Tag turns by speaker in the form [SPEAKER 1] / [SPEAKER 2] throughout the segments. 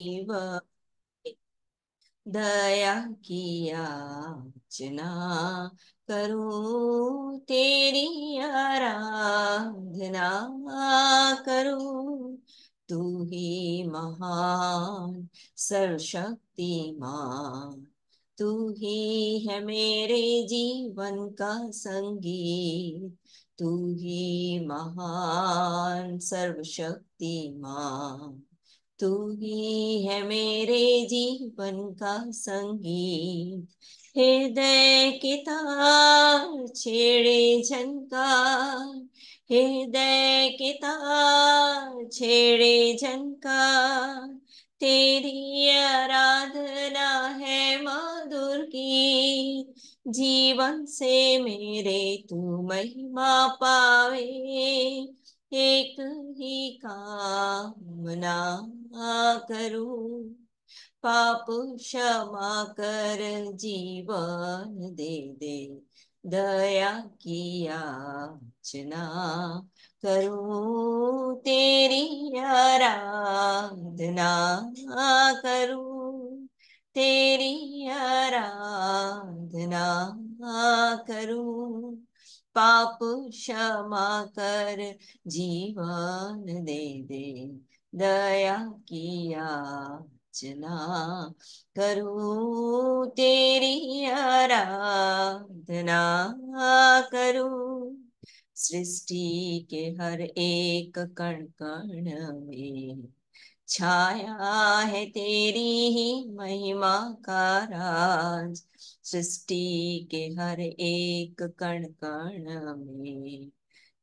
[SPEAKER 1] जीव दया की याचना करूं, तेरी आराधना करूं। तू ही महान सर्वशक्तिमान, तू ही है मेरे जीवन का संगीत। तू ही महान सर्वशक्तिमान, तू ही है मेरे जीवन का संगीत। हृदय के तार छेड़े झनकार, हृदय के तार छेड़े झनकार। तेरी आराधना है मधुर गीत, जीवन से मेरे तू महिमा पावे। एक ही कामना करूं, पाप क्षमा कर जीवन दे दे। दया की याचना करूं, तेरी आराधना करूं, तेरी आराधना करूं। पाप क्षमा कर जीवन दे दे। दया की याचना करूं, तेरी आराधना करूं। सृष्टि के हर एक कण कण में छाया है तेरी ही महिमा का राज। सृष्टि के हर एक कण कण में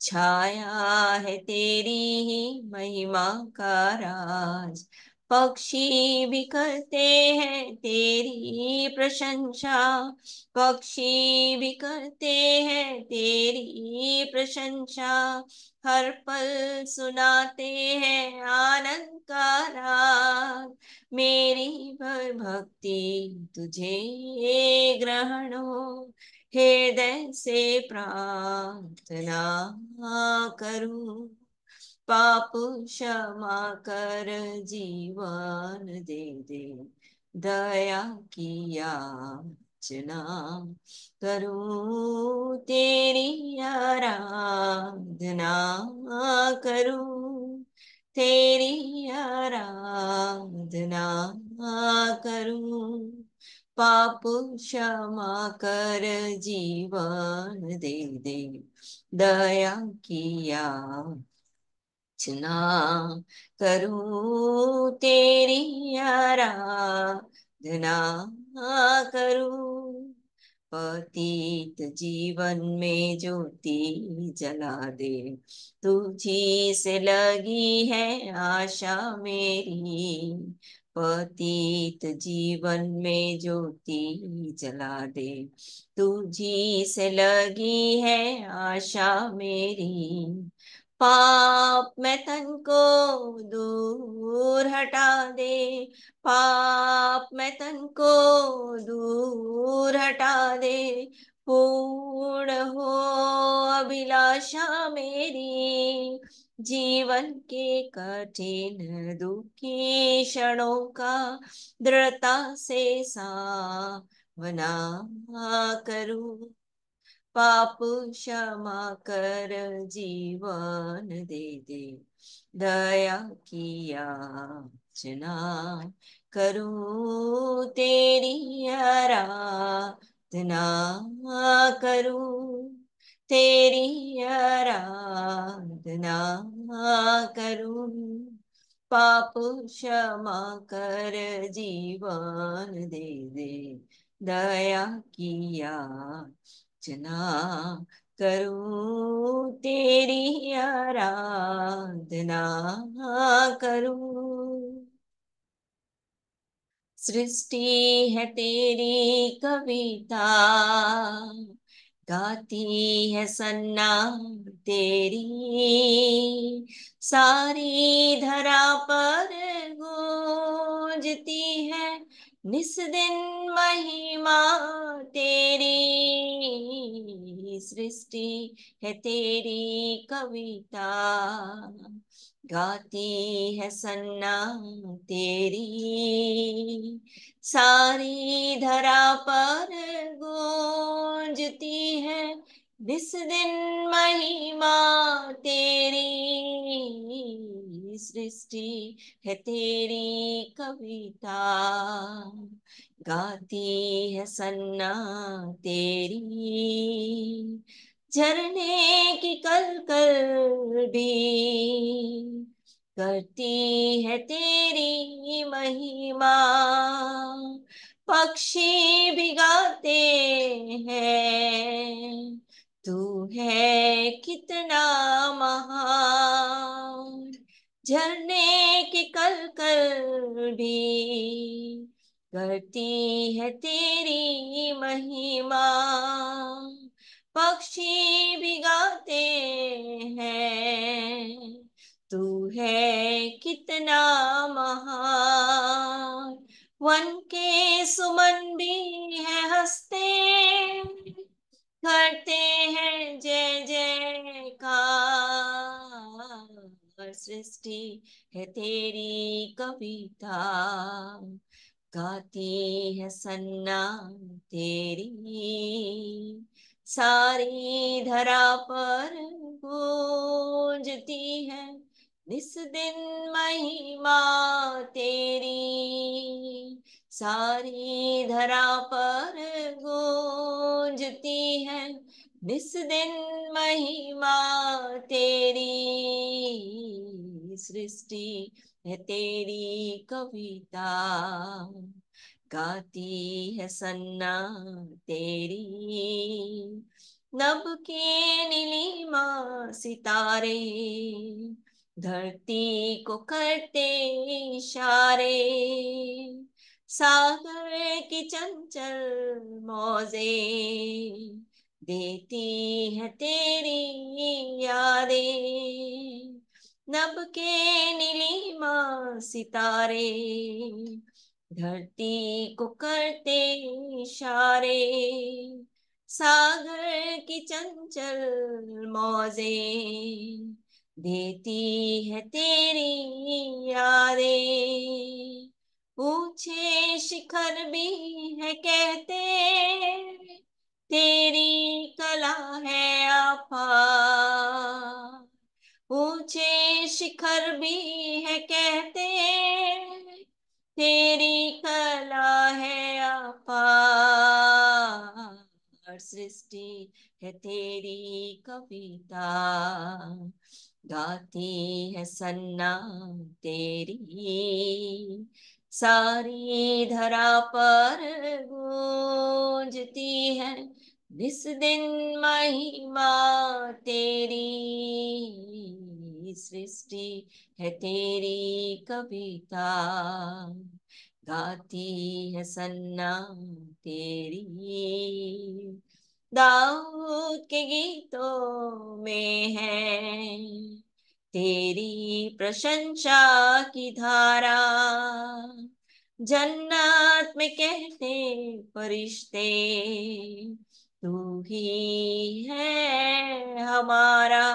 [SPEAKER 1] छाया है तेरी ही महिमा का राज। पक्षी भी करते हैं तेरी प्रशंसा, पक्षी भी करते हैं तेरी प्रशंसा। हर पल सुनाते हैं आनंद का राग। मेरी भक्ति तुझे ग्रहण हो, हृदय से प्रार्थना करूं। पाप क्षमा कर जीवन दे दे। दया की याचना करूं, तेरी आराधना करूं, तेरी आराधना करूं। पाप क्षमा कर जीवन दे दे। दया की याचना करूं, तेरी आराधना करूं। पतित जीवन में ज्योति जला दे, तुझी से लगी है आशा मेरी। पतित जीवन में ज्योति जला दे, तुझी से लगी है आशा मेरी। पाप में तन को दूर हटा दे, पाप में तन को दूर हटा दे। पूर्ण हो अभिलाषा मेरी, जीवन के कठिन दुखी क्षणों का दृढ़ता से सामना करूं। पाप क्षमा कर जीवन दे दे। दया की याचना करूं, तेरी आराधना करूं, तेरी आराधना करूं। पाप क्षमा कर जीवन दे दे। दया की याचना करूं, तेरी आराधना करूं। सृष्टि है तेरी कविता, गाती है सन्ना तेरी। सारी धरा पर गूंज गूंजती है निस दिन महिमा तेरी, सृष्टि है तेरी कविता, गाती है सन्ना तेरी, सारी धरा पर गूंजती है निस दिन महिमा तेरी, सृष्टि है तेरी कविता, गाती है सन्ना तेरी, झरने की कल कल भी करती है तेरी महिमा, पक्षी भी गाते हैं तू है कितना महान, झरने की कल कल भी करती है तेरी महिमा, पक्षी भी गाते हैं तू है कितना महान, वन के सुमन भी है हंसते करते हैं जय जयकार, सृष्टि है तेरी कविता, गाती है सन्ना तेरी, सारी धरा पर गूंजती है निस दिन महिमा तेरी, सारी धरा पर गूंजती है निस दिन महिमा तेरी, सृष्टि है तेरी कविता, गाती है सन्ना तेरी, नभ के नीलिमा सितारे धरती को करते इशारे, सागर की चंचल मौजे देती है तेरी यादें, नभ के नीलिमा सितारे धरती को करते इशारे, सागर की चंचल मौजे देती है तेरी यादें, ऊंचे शिखर भी है कहते तेरी कला है अपार, ऊंचे शिखर भी है कहते तेरी कला है अपार, सृष्टि है तेरी कविता, गाती है सन्ना तेरी, सारी धरा पर गूंजती है निस दिन महिमा तेरी, सृष्टि है तेरी कविता, गाती है सन्ना तेरी, दाऊद के गीतों में है तेरी प्रशंसा की धारा, जन्नत में कहते फरिश्ते तू ही है हमारा,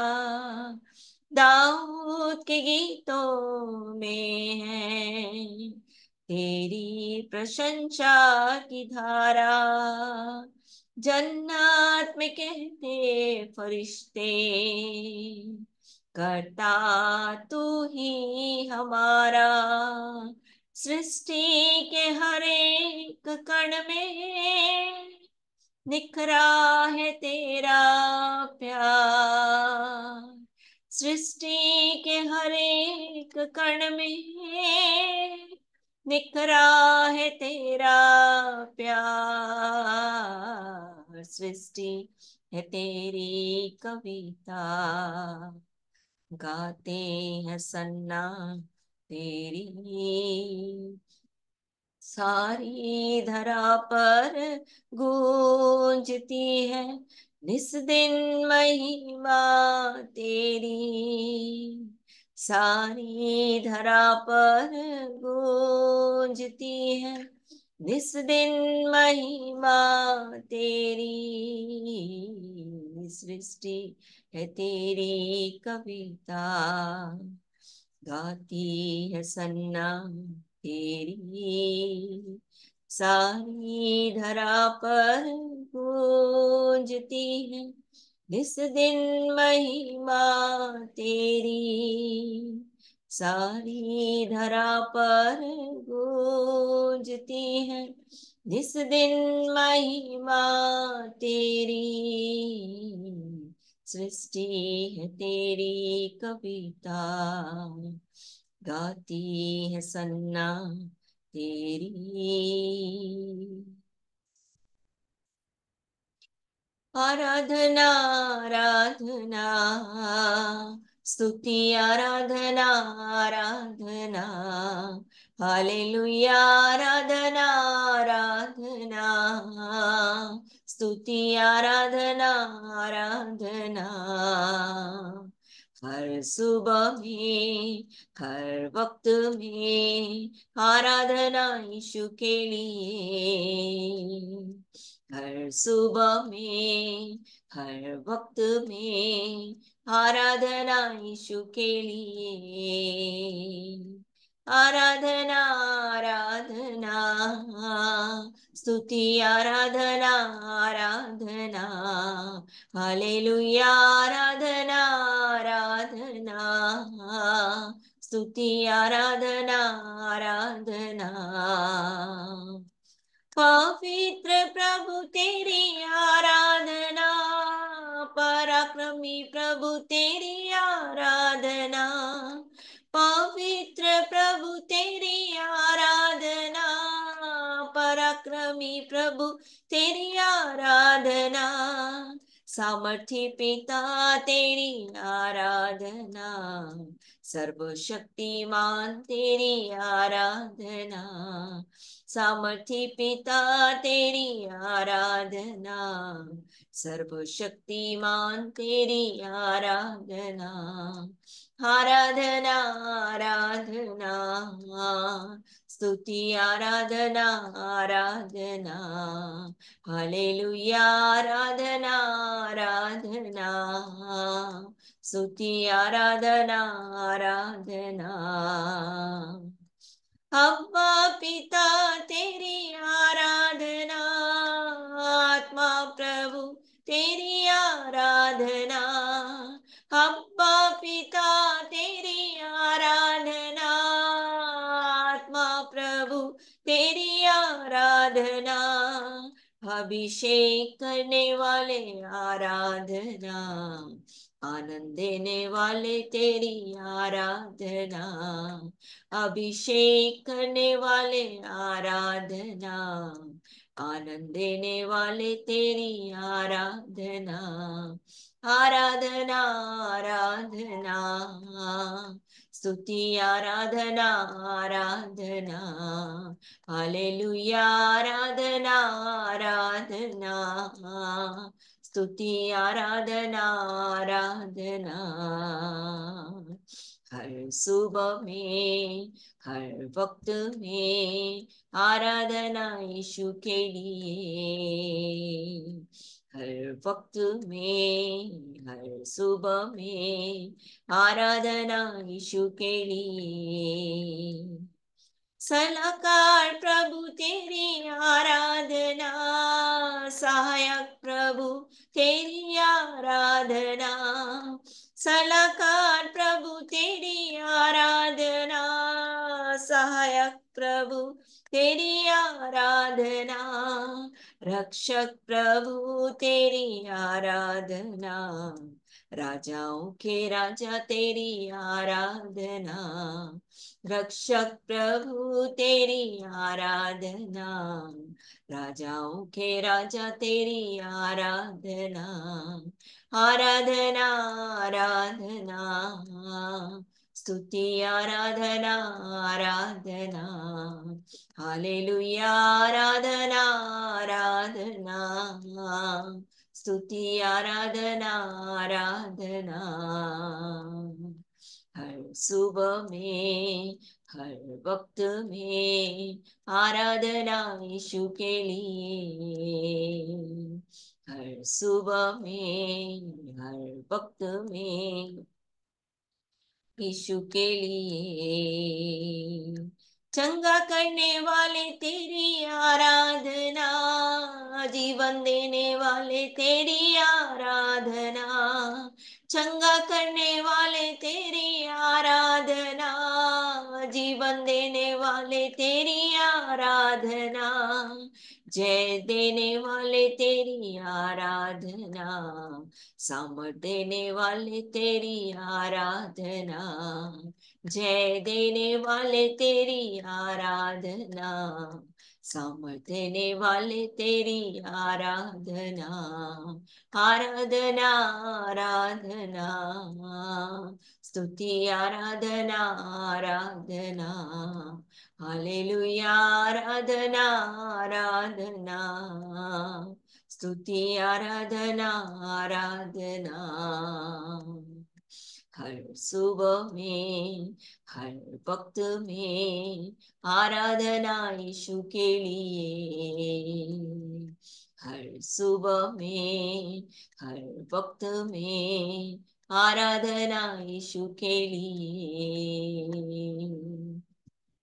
[SPEAKER 1] दाऊद के गीतों में है तेरी प्रशंसा की धारा, जन्नत में कहते फरिश्ते करता तू ही हमारा, सृष्टि के हर एक कण में निखरा है तेरा प्यार, सृष्टि के हर एक कण में निखरा है तेरा प्यार, सृष्टि है तेरी कविता, गाते हैं सन्ना तेरी, सारी धरा पर गूंजती है निस दिन महिमा तेरी, सारी धरा पर गूंजती गूंजती है निस दिन महिमा तेरी, सृष्टि है तेरी कविता, गाती है सन्ना तेरी, सारी धरा पर गूंजती है निस दिन महिमा तेरी, सारी धरा पर गूंजती है निस दिन महिमा तेरी, सृष्टि है तेरी कविता, गाती है सन्ना तेरी। आराधना आराधना स्तुति आराधना आराधना, हालेलुया आराधना आराधना, स्तुति आराधना आराधना, हर सुबह में हर वक्त में आराधना यीशु के लिए, हर सुबह में हर वक्त में आराधना यीशु के लिए, आराधना आराधना स्तुति आराधना आराधना, हालेलुया आराधना आराधना, स्तुति आराधना आराधना, पवित्र प्रभु तेरी आराधना, पराक्रमी प्रभु तेरी आराधना, पवित्र प्रभु तेरी आराधना, पराक्रमी प्रभु तेरी आराधना, सामर्थी पिता तेरी आराधना, सर्वशक्तिमान तेरी आराधना, सामर्थी पिता तेरी आराधना, सर्वशक्तिमान तेरी आराधना, आराधना आराधना स्तुति आराधना आराधना, हालेलुया आराधना आराधना, स्तुति आराधना आराधना, अब्बा पिता तेरी आराधना, आत्मा प्रभु तेरी आराधना, अब्बा पिता तेरी आराधना, आत्मा प्रभु तेरी आराधना, अभिषेक करने वाले आराधना, आनंद देने वाले तेरी आराधना, अभिषेक करने वाले आराधना, आनंद देने वाले तेरी आराधना, आराधना आराधना स्तुति आराधना आराधना, हालेलुया आराधना आराधना, स्तुति आराधना आराधना, हर सुबह में हर वक्त में आराधना यीशु के लिए, हर वक्त में हर सुबह में आराधना यीशु के लिए, सलाहकार प्रभु तेरी आराधना, सहायक प्रभु तेरी आराधना, सलाहकार प्रभु तेरी आराधना, सहायक प्रभु तेरी आराधना, रक्षक प्रभु तेरी आराधना, राजाओं के राजा तेरी आराधना, रक्षक प्रभु तेरी आराधना, राजाओं के राजा तेरी आराधना, आराधना आराधना स्तुति आराधना आराधना, हालेलुया आराधना आराधना, स्तुति आराधना आराधना, हर सुबह में, हर वक्त में आराधना यीशु के लिए। हर सुबह में, हर वक्त में यीशु के लिए। चंगा करने वाले तेरी आराधना, जीवन देने वाले तेरी आराधना, चंगा करने वाले तेरी आराधना, जीवन देने वाले तेरी आराधना, जय देने वाले तेरी आराधना, सामर्थ देने वाले तेरी आराधना, जय देने वाले तेरी आराधना, सामर्थ देने वाले तेरी आराधना। आराधना आराधना, स्तुति आराधना आराधना, हालेलुया आराधना आराधना, स्तुति आराधना आराधना। हर सुबह में, हर वक्त में आराधना यीशु के लिए। हर सुबह में, हर वक्त में आराधना यीशु के लिए।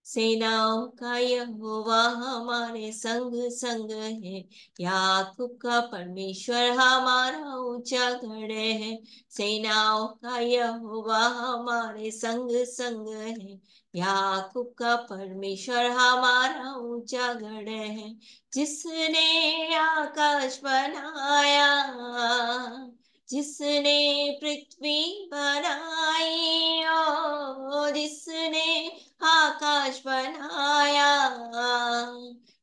[SPEAKER 1] सेनाओं का यहोवा हमारे संग संग है, याकूब का परमेश्वर हमारा ऊंचा गढ़ है। सेनाओं का यहोवा हमारे संग संग है, याकूब का परमेश्वर हमारा ऊंचा गढ़ है। जिसने आकाश बनाया, जिसने पृथ्वी बनाई, ओ जिसने आकाश बनाया,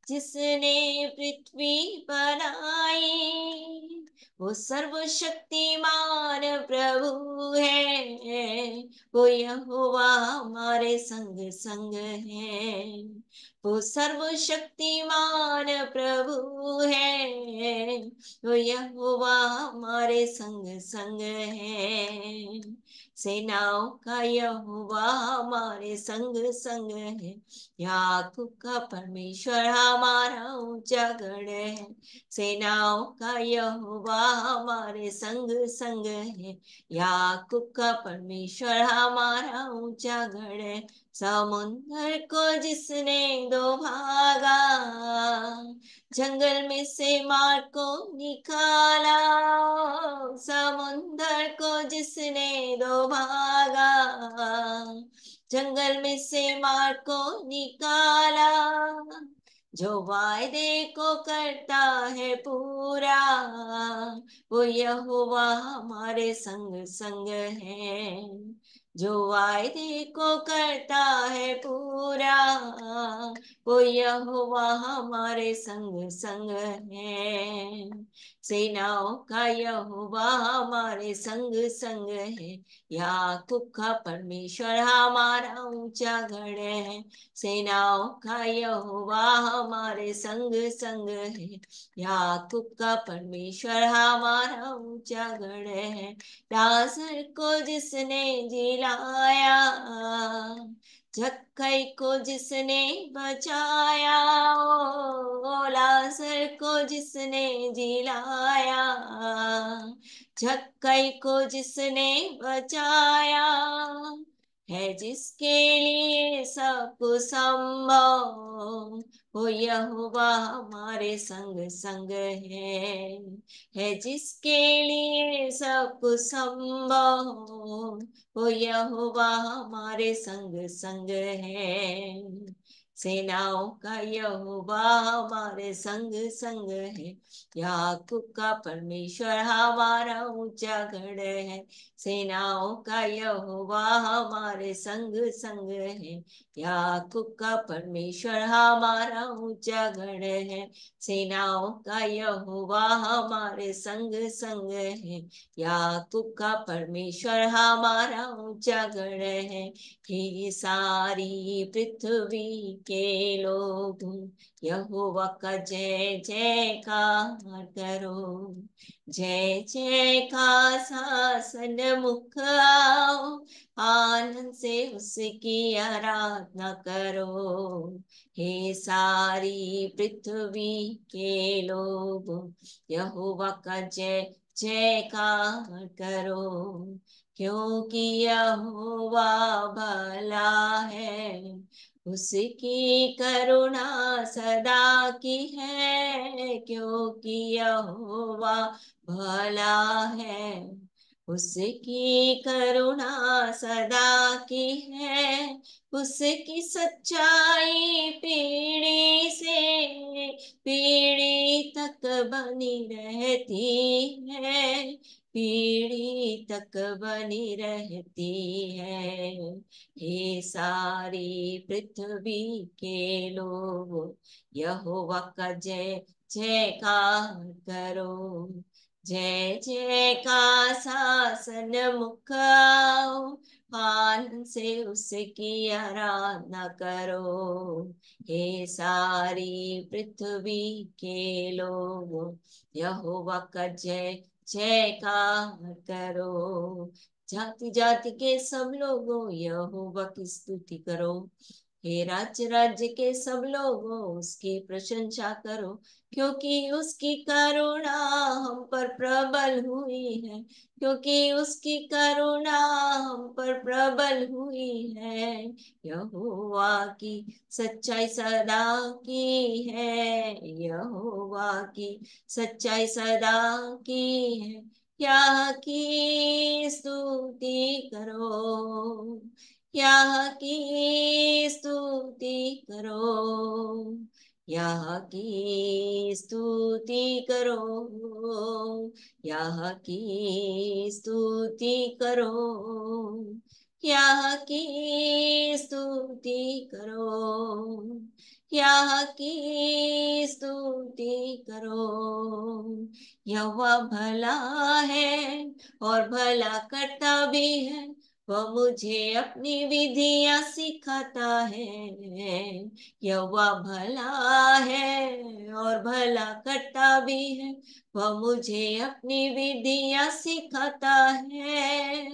[SPEAKER 1] जिसने पृथ्वी बनाई, वो सर्वशक्तिमान प्रभु है। वो यहोवा हमारे संग संग है, वो सर्वशक्तिमान प्रभु है। वो यहोवा हमारे संग संग है। सेनाओं का यहोवा हमारे संग संग है, याकूब का परमेश्वर हमारा ऊंचा गढ़ है। सेनाओं का यहोवा हमारे संग संग है, याकूब का परमेश्वर हमारा ऊंचा गढ़ है। समुद्र को जिसने दो भागा, जंगल में से मार को निकाला, समुद्र को जिसने दो भागा, जंगल में से मार को निकाला, जो वायदे को करता है पूरा, वो यहोवा हमारे संग संग है। जो वायदे को करता है पूरा, वो यहोवा हमारे संग संग है। सेनाओं का यहोवा हमारे संग संग है, याकूब का परमेश्वर हमारा ऊंचा गढ़ है। सेनाओं का यहोवा हमारे संग संग है, याकूब का परमेश्वर हमारा ऊंचा गढ़ है। लाजर को जिसने जिलाया, जक्कई को जिसने बचाया, ओ लाजर को जिसने जिलाया, जक्कई को जिसने बचाया, है जिसके लिए सब कुछ संभव, वो यहोवा हमारे संग संग है जिसके लिए सब कुछ संभव, वो यहोवा हमारे संग संग है। सेनाओं का यहोवा हमारे संग संग है, याकूब का परमेश्वर हमारा ऊंचा गढ़ है। सेनाओं का यहोवा हमारे संग संग है, याकूब का परमेश्वर हमारा ऊंचा गढ़ है। सेनाओं का यहोवा हमारे संग संग है, याकूब का परमेश्वर हमारा ऊंचा गढ़ है। हे सारी पृथ्वी के लोग यहोवा का जय जयकार करो। जय जय का शासन मुख आओ, आनंद से उसकी आराधना करो। हे सारी पृथ्वी के लोग यहोवा का जय जयकार करो। क्योंकि यहोवा भला है, उसकी करुणा सदा की है। क्योंकि यहोवा भला है, उसकी करुणा सदा की है। उसकी सच्चाई पीढ़ी से पीढ़ी तक बनी रहती है, पीढ़ी तक बनी रहती है। हे सारी पृथ्वी के लोग यहोवा का जय जयकार करो। जय जय का शासन मुख आओ, आनंद से उसकी आराधना करो। हे सारी पृथ्वी के लोग यहोवा का जय जयकार करो। जाति जाति के सब लोगों यहोवा की स्तुति करो। हे राज्य राज्य के सब लोगों उसकी प्रशंसा करो। क्योंकि उसकी करुणा हम पर प्रबल हुई है, क्योंकि उसकी करुणा हम पर प्रबल हुई है। यहोवा की सच्चाई सदा की है, यहोवा की सच्चाई सदा की है। यहाँ की स्तुति करो, यहाँ की स्तुति करो, यहाँ की स्तुति करो, यहाँ की स्तुति करो, यहाँ की स्तुति करो, यहाँ की स्तुति करो। यहोवा भला है और भला करता भी है, वह मुझे अपनी विधियां सिखाता है। यहोवा भला है और भला करता भी है, वह मुझे अपनी विधियां सिखाता है।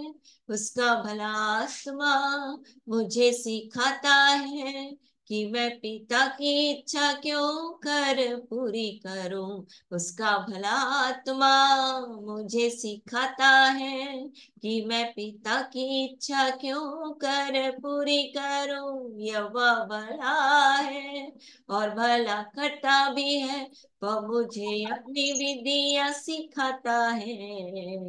[SPEAKER 1] उसका भला आत्मा मुझे सिखाता है कि मैं पिता की इच्छा क्यों कर पूरी करूं। उसका भला आत्मा मुझे सिखाता है कि मैं पिता की इच्छा क्यों कर पूरी करूं। यहोवा भला है और भला करता भी है, वह मुझे अपनी विधियां सिखाता है।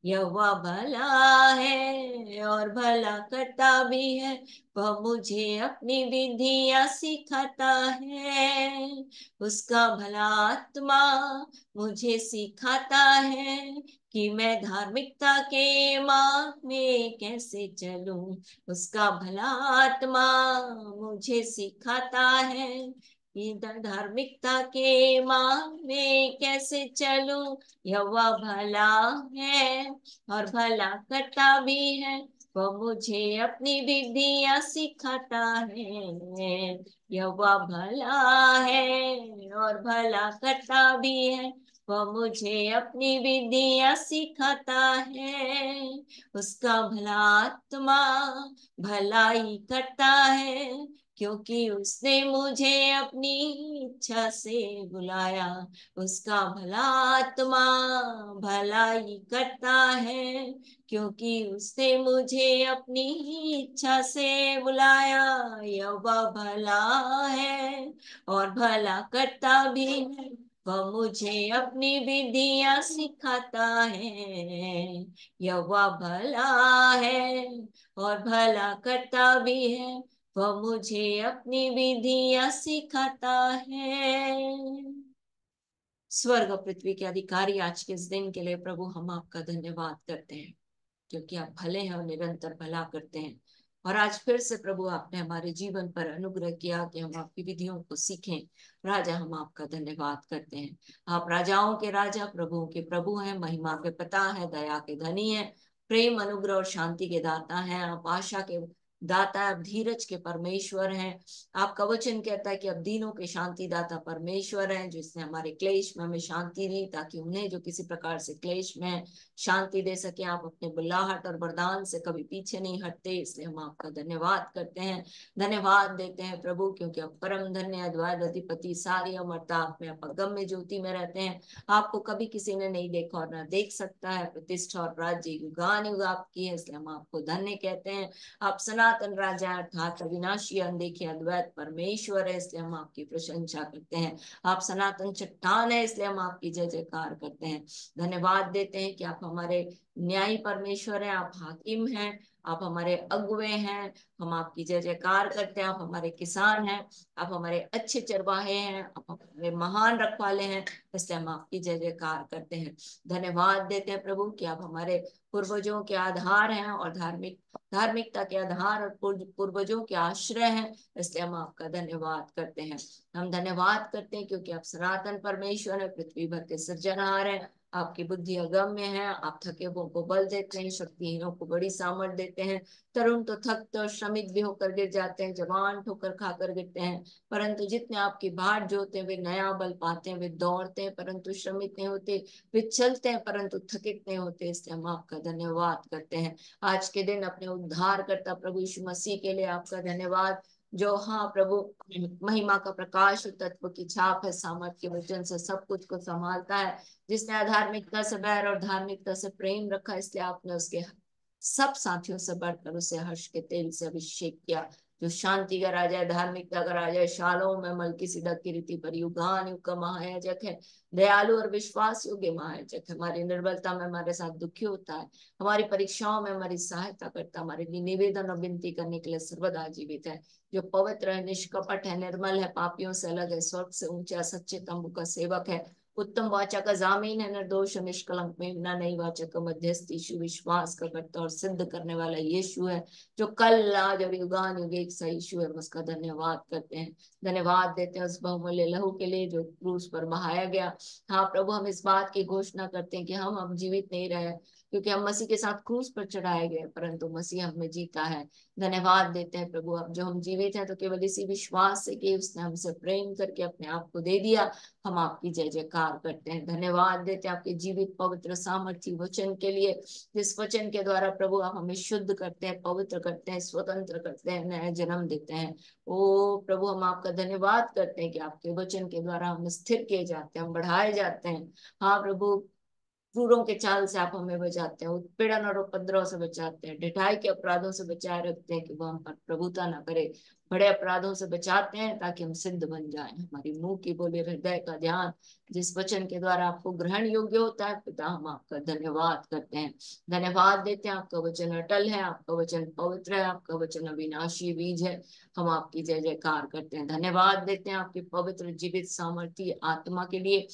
[SPEAKER 1] यहोवा भला है और भला करता भी है, वह मुझे अपनी विधियां सिखाता है। उसका भला आत्मा मुझे सिखाता है कि मैं धार्मिकता के मार्ग में कैसे चलूं। उसका भला आत्मा मुझे सिखाता है कि धार्मिकता के मार्ग में कैसे चलूं। यहोवा भला है और भला करता भी है, वह मुझे अपनी विधियां सिखाता है। यहोवा भला है और भला करता भी है, वह मुझे अपनी विधियां सिखाता है। उसका भला आत्मा भलाई करता है, क्योंकि उसने मुझे अपनी इच्छा से बुलाया। उसका भला आत्मा भलाई करता है, क्योंकि उसने मुझे अपनी इच्छा से बुलाया। यहोवा भला है और भला करता भी है, वह मुझे अपनी विधियां सिखाता है। यहोवा भला है और भला करता भी है, वह मुझे अपनी विधियां सिखाता है। स्वर्ग और पृथ्वी के अधिकारी आज के इस दिन के लिए प्रभु हम आपका धन्यवाद करते हैं, क्योंकि आप भले हैं और निरंतर भला करते हैं। और आज फिर से प्रभु आपने हमारे जीवन पर अनुग्रह किया कि हम आपकी विधियों को सीखें। राजा हम आपका धन्यवाद करते हैं। आप राजाओं के राजा प्रभुओं के प्रभु हैं, महिमा के पिता है, दया के धनी है, प्रेम अनुग्रह और शांति के दाता हैं। आप आशा के दाता, आप धीरज के परमेश्वर हैं। आपका वचन कहता है कि आप दीनों के शांति दाता परमेश्वर हैं, जिसने हमारे क्लेश में हमें शांति दी, ताकि उन्हें जो किसी प्रकार से क्लेश में शांति दे सके। आप अपने बुलाहट और वरदान से कभी पीछे नहीं हटते, इसलिए हम आपका धन्यवाद करते हैं, धन्यवाद देते हैं प्रभु, क्योंकि आप परम धन्य, अद्भुत, अधिपति, सारी अमरता आप में, आप अगम्य ज्योति में रहते हैं। आपको कभी किसी ने नहीं देखा और ना देख सकता है। प्रतिष्ठा और राज्य युगानुयुग आपकी है, इसलिए हम आपको धन्य कहते हैं। आप सनातन राजा अर्थात अविनाशी, अनदेखे, अद्वैत परमेश्वर है, इसलिए हम आपकी प्रशंसा करते हैं। आप सनातन चट्टान है, इसलिए हम आपकी जय जयकार करते हैं, धन्यवाद देते हैं कि आप हमारे न्यायी परमेश्वर हैं, आप हाकिम हैं, आप हमारे अगुवे हैं। हम आपकी जय जयकार करते हैं। आप हमारे किसान हैं, आप हमारे अच्छे चरवाहे हैं, आप हमारे महान रखवाले हैं, इसलिए हम आपकी जय जयकार करते हैं, धन्यवाद देते हैं प्रभु कि आप हमारे पूर्वजों के आधार हैं और धार्मिकता के आधार और पूर्वजों के आश्रय हैं, इसलिए हम आपका धन्यवाद करते हैं। हम धन्यवाद करते हैं क्योंकि आप सनातन परमेश्वर है, पृथ्वी भर के सृजनहार हैं। आपकी बुद्धि अगम्य है, आप थके हुओं को बल देते हैं, शक्तिहीनों को बड़ी सामर्थ देते हैं। तरुण तो थकते और श्रमिक भी होकर गिर जाते हैं, जवान ठोकर खाकर गिरते हैं, परंतु जितने आपकी बाट जोते हैं वे नया बल पाते हैं। वे दौड़ते हैं परंतु श्रमित नहीं होते, वे चलते हैं परंतु थकित नहीं होते, इसलिए हम आपका धन्यवाद करते हैं। आज के दिन अपने उद्धार करता प्रभु यीशु मसीह के लिए आपका धन्यवाद, जो हाँ प्रभु महिमा का प्रकाश तत्व की छाप है, सामर्थ के वचन से सब कुछ को संभालता है, जिसने अधार्मिकता से बैर और धार्मिकता से प्रेम रखा, इसलिए आपने उसके सब साथियों से बढ़कर उसे हर्ष के तेल से अभिषेक किया। जो शांति का राजा है, धार्मिकता का राजा है, शालोम में मलकीसिदक की रीति पर युगान युग का महायाजक है, दयालु और विश्वास योग्य महायाजक है। हमारी निर्बलता में हमारे साथ दुखी होता है, हमारी परीक्षाओं में हमारी सहायता करता, हमारे लिए निवेदन और विनती करने के लिए सर्वदा जीवित है। जो पवित्र है, निष्कपट है, निर्मल है, पापियों से अलग है, स्वर्ग से ऊंचा, सच्चे तंबू का सेवक है, उत्तम वाचा का जामीन है, निर्दोष निष्कलंक, मेमना नहीं, वाचा का मध्यस्थ यीशु, विश्वास का करता और सिद्ध करने वाला यीशु है, जो कल आज और युगान युग एक सा यीशु है। उसका धन्यवाद करते हैं, धन्यवाद देते हैं उस बहुमूल्य लहू के लिए जो क्रूस पर बहाया गया। हाँ प्रभु, हम इस बात की घोषणा करते हैं कि हम अब जीवित नहीं रहे, क्योंकि हम मसीह के साथ क्रूस पर चढ़ाए गए, परंतु मसीह हमें जीता है। धन्यवाद देते हैं प्रभु, अब जो हम जीवित हैं तो केवल इसी विश्वास से कि उसने हमसे प्रेम करके अपने आप को दे दिया। हम आपकी जय जयकार करते हैं, धन्यवाद देते हैं आपके जीवित पवित्र सामर्थी वचन के लिए, जिस वचन के द्वारा प्रभु आप हमें शुद्ध करते हैं, पवित्र करते हैं, स्वतंत्र करते हैं, नया जन्म देते हैं। ओ प्रभु, हम आपका धन्यवाद करते हैं कि आपके वचन के द्वारा हम स्थिर किए जाते हैं, हम बढ़ाए जाते हैं। हाँ प्रभु, क्रूरों के चाल से आप हमें बचाते हैं, उत्पीड़न और उपद्रव से बचाते हैं, ढिठाई के अपराधों से बचाए रखते हैं कि वो हम पर प्रभुता ना करे, बड़े अपराधों से बचाते हैं ताकि हम सिद्ध बन जाएं। हमारी मुंह की बोले, हृदय का ध्यान जिस वचन के द्वारा आपको ग्रहण योग्य होता है, पिता हम आपका धन्यवाद करते हैं, धन्यवाद देते हैं। आपका वचन अटल है, आपका वचन पवित्र है, आपका वचन अविनाशी बीज है। हम आपकी जय जयकार करते हैं, धन्यवाद देते हैं आपकी पवित्र जीवित सामर्थ्य आत्मा के लिए,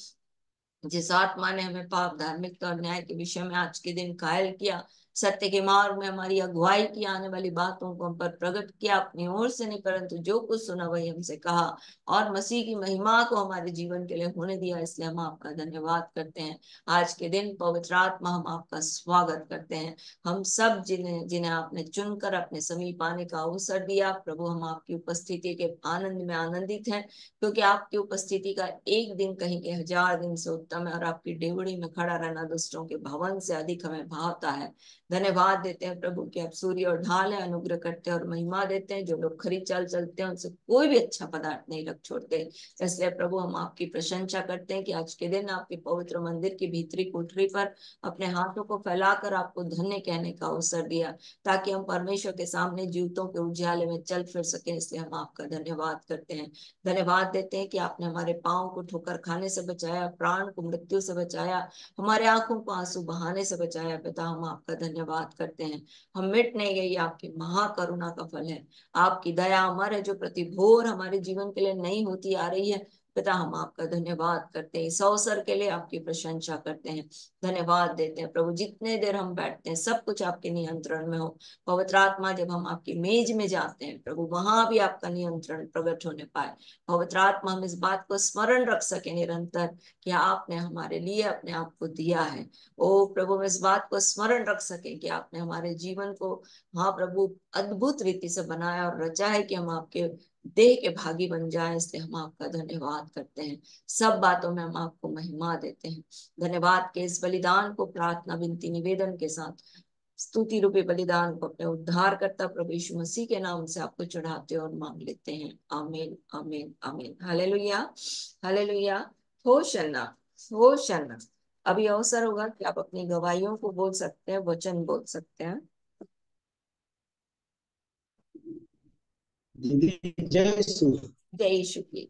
[SPEAKER 1] जिस आत्मा ने हमें पाप, धार्मिकता और न्याय के विषय में आज के दिन कायल किया, सत्य के मार्ग में हमारी अगुवाई की, आने वाली बातों को हम पर प्रकट किया, अपनी ओर से नहीं परंतु जो कुछ सुना वही हमसे कहा, और मसीह की महिमा को हमारे जीवन के लिए होने दिया, इसलिए हम आपका धन्यवाद करते हैं। आज के दिन पवित्र आत्मा, हम आपका स्वागत करते हैं। हम सब जिन्हें जिन्हें आपने चुनकर अपने समीप आने का अवसर दिया, प्रभु हम आपकी उपस्थिति के आनंद में आनंदित हैं, क्योंकि आपकी उपस्थिति का एक दिन कहीं के 1000 दिन से उत्तम है, और आपकी डेवड़ी में खड़ा रहना दुष्टों के भवन से अधिक हमें भावता है। धन्यवाद देते हैं प्रभु कि आप सूर्य और ढाल है, अनुग्रह करते हैं और महिमा देते हैं। जो लोग खरी चाल चलते हैं उनसे कोई भी अच्छा पदार्थ नहीं रख छोड़ते, इसलिए प्रभु हम आपकी प्रशंसा करते हैं कि आज के दिन आपके पवित्र मंदिर की भीतरी कोठरी पर अपने हाथों को फैलाकर आपको धन्य कहने का अवसर दिया, ताकि हम परमेश्वर के सामने जीवितों के उजाले में चल फिर सके, इसलिए हम आपका धन्यवाद करते हैं। धन्यवाद देते हैं कि आपने हमारे पाँव को ठोकर खाने से बचाया, प्राण को मृत्यु से बचाया, हमारे आंखों को आंसू बहाने से बचाया। पिता हम आपका धन्यवाद करते हैं, हम मिट नहीं गई, आपकी महाकरुणा का फल है। आपकी दया अमर है, जो प्रति भोर हमारे जीवन के लिए नई होती आ रही है। पिता हम आपका धन्यवाद करते हैं, इस अवसर के लिए आपकी प्रशंसा करते हैं, धन्यवाद देते हैं प्रभु। जितने देर हम बैठते हैं सब कुछ आपके नियंत्रण में हो। पवित्र आत्मा जब हम आपकी मेज में जाते हैं प्रभु, वहां भी आपका नियंत्रण प्रकट होने पाए। पवित्र आत्मा हम इस बात को स्मरण रख सके निरंतर कि आपने हमारे लिए अपने आप को दिया है। ओ प्रभु, हम इस बात को स्मरण रख सके कि आपने हमारे जीवन को, हाँ प्रभु, अद्भुत रीति से बनाया और रचा है कि हम आपके देह के भागी बन जाएं। इसलिए हम आपका धन्यवाद करते हैं, सब बातों में हम आपको महिमा देते हैं। धन्यवाद के इस बलिदान को प्रार्थना विनती निवेदन के साथ, स्तुति रूपी बलिदान को अपने उद्धार करता प्रभु यीशु मसीह के नाम से आपको चढ़ाते और मांग लेते हैं। आमीन आमीन आमीन। हालेलुया हालेलुया। होशन्ना होशन्ना। अभी अवसर होगा कि आप अपनी गवाहियों को बोल सकते हैं, वचन बोल सकते हैं।
[SPEAKER 2] दीदी जय यीशु।
[SPEAKER 1] जय यीशु की।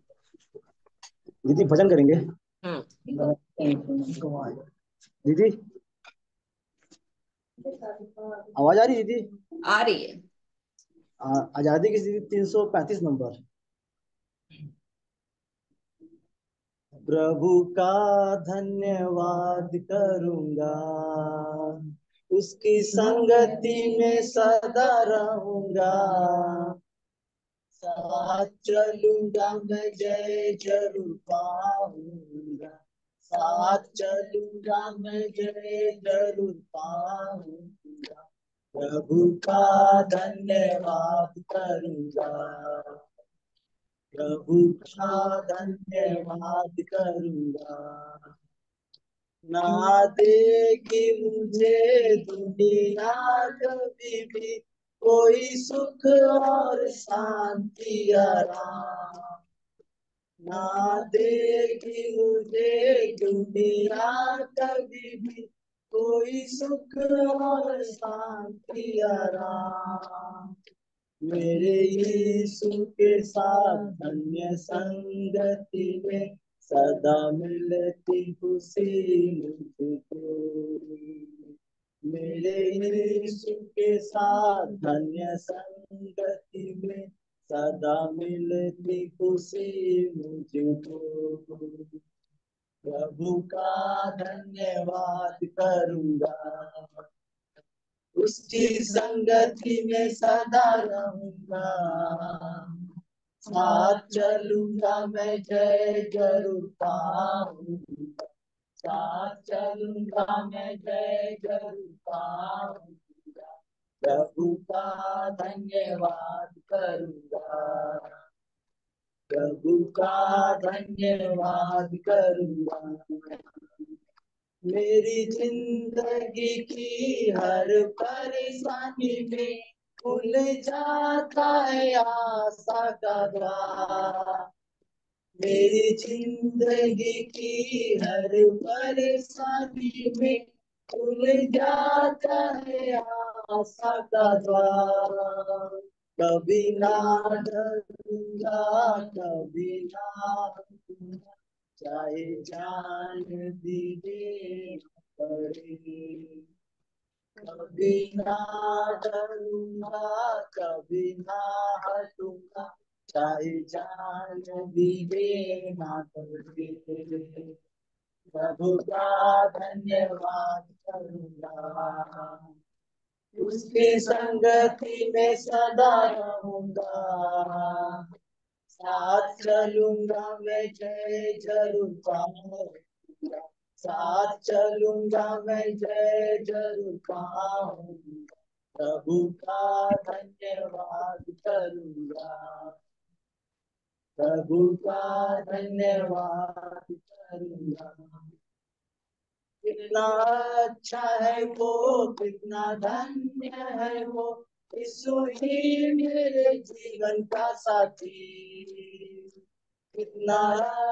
[SPEAKER 2] दीदी भजन करेंगे।
[SPEAKER 1] हम्म।
[SPEAKER 2] दीदी आवाज आ रही है दीदी?
[SPEAKER 1] आ रही है।
[SPEAKER 2] आजादी की दीदी 335 नंबर। प्रभु का धन्यवाद करूंगा, उसकी संगति में सदा रहूंगा। साथ चलूंगा मैं, जय जरूर पाऊंगा। साथ चलूंगा मैं, जय जरूर पाऊंगा। प्रभु का धन्यवाद करूंगा, प्रभु का धन्यवाद करूंगा। ना देगी मुझे दुनिया कभी भी कोई सुख और शांति आराम। ना देगी मुझे दुनिया कभी भी कोई सुख और शांति आराम। मेरे यीशु के साथ धन्य संगति में सदा मिलती खुशी मुझको। मेरे यीशु के साथ धन्य संगति में सदा मिलती खुशी मुझको। प्रभु का धन्यवाद करूंगा, उसकी संगति में सदा रहूंगा। साथ चलूंगा मैं, जय जरूर पाऊंगा। साथ चलूंगा मैं, जय जरूर पाऊंगा। प्रभु का धन्यवाद करूंगा, प्रभु का धन्यवाद करूंगा। मेरी जिंदगी की हर परेशानी में खुल जाता है आशा का द्वार। मेरी जिंदगी की हर परेशानी में खुल जाता है आशा का द्वार। कभी ना डरूंगा, कभी ना डरूंगा, चाहे जान दीजिए पड़े। कभी ना डरूंगा, कभी ना हटूंगा, चाहे जान भी देना पड़े। प्रभु का धन्यवाद करूंगा, उसकी संगति में सदा रहूंगा। साथ चलूंगा मैं, जय जरूर पाऊंगा। साथ चलूंगा मैं, जय जरूर पाऊंगा। प्रभु का धन्यवाद करूंगा, प्रभु का धन्यवाद करूंगा। कितना अच्छा है वो, कितना धन्य है वो, यीशु ही मेरे जीवन का साथी। कितना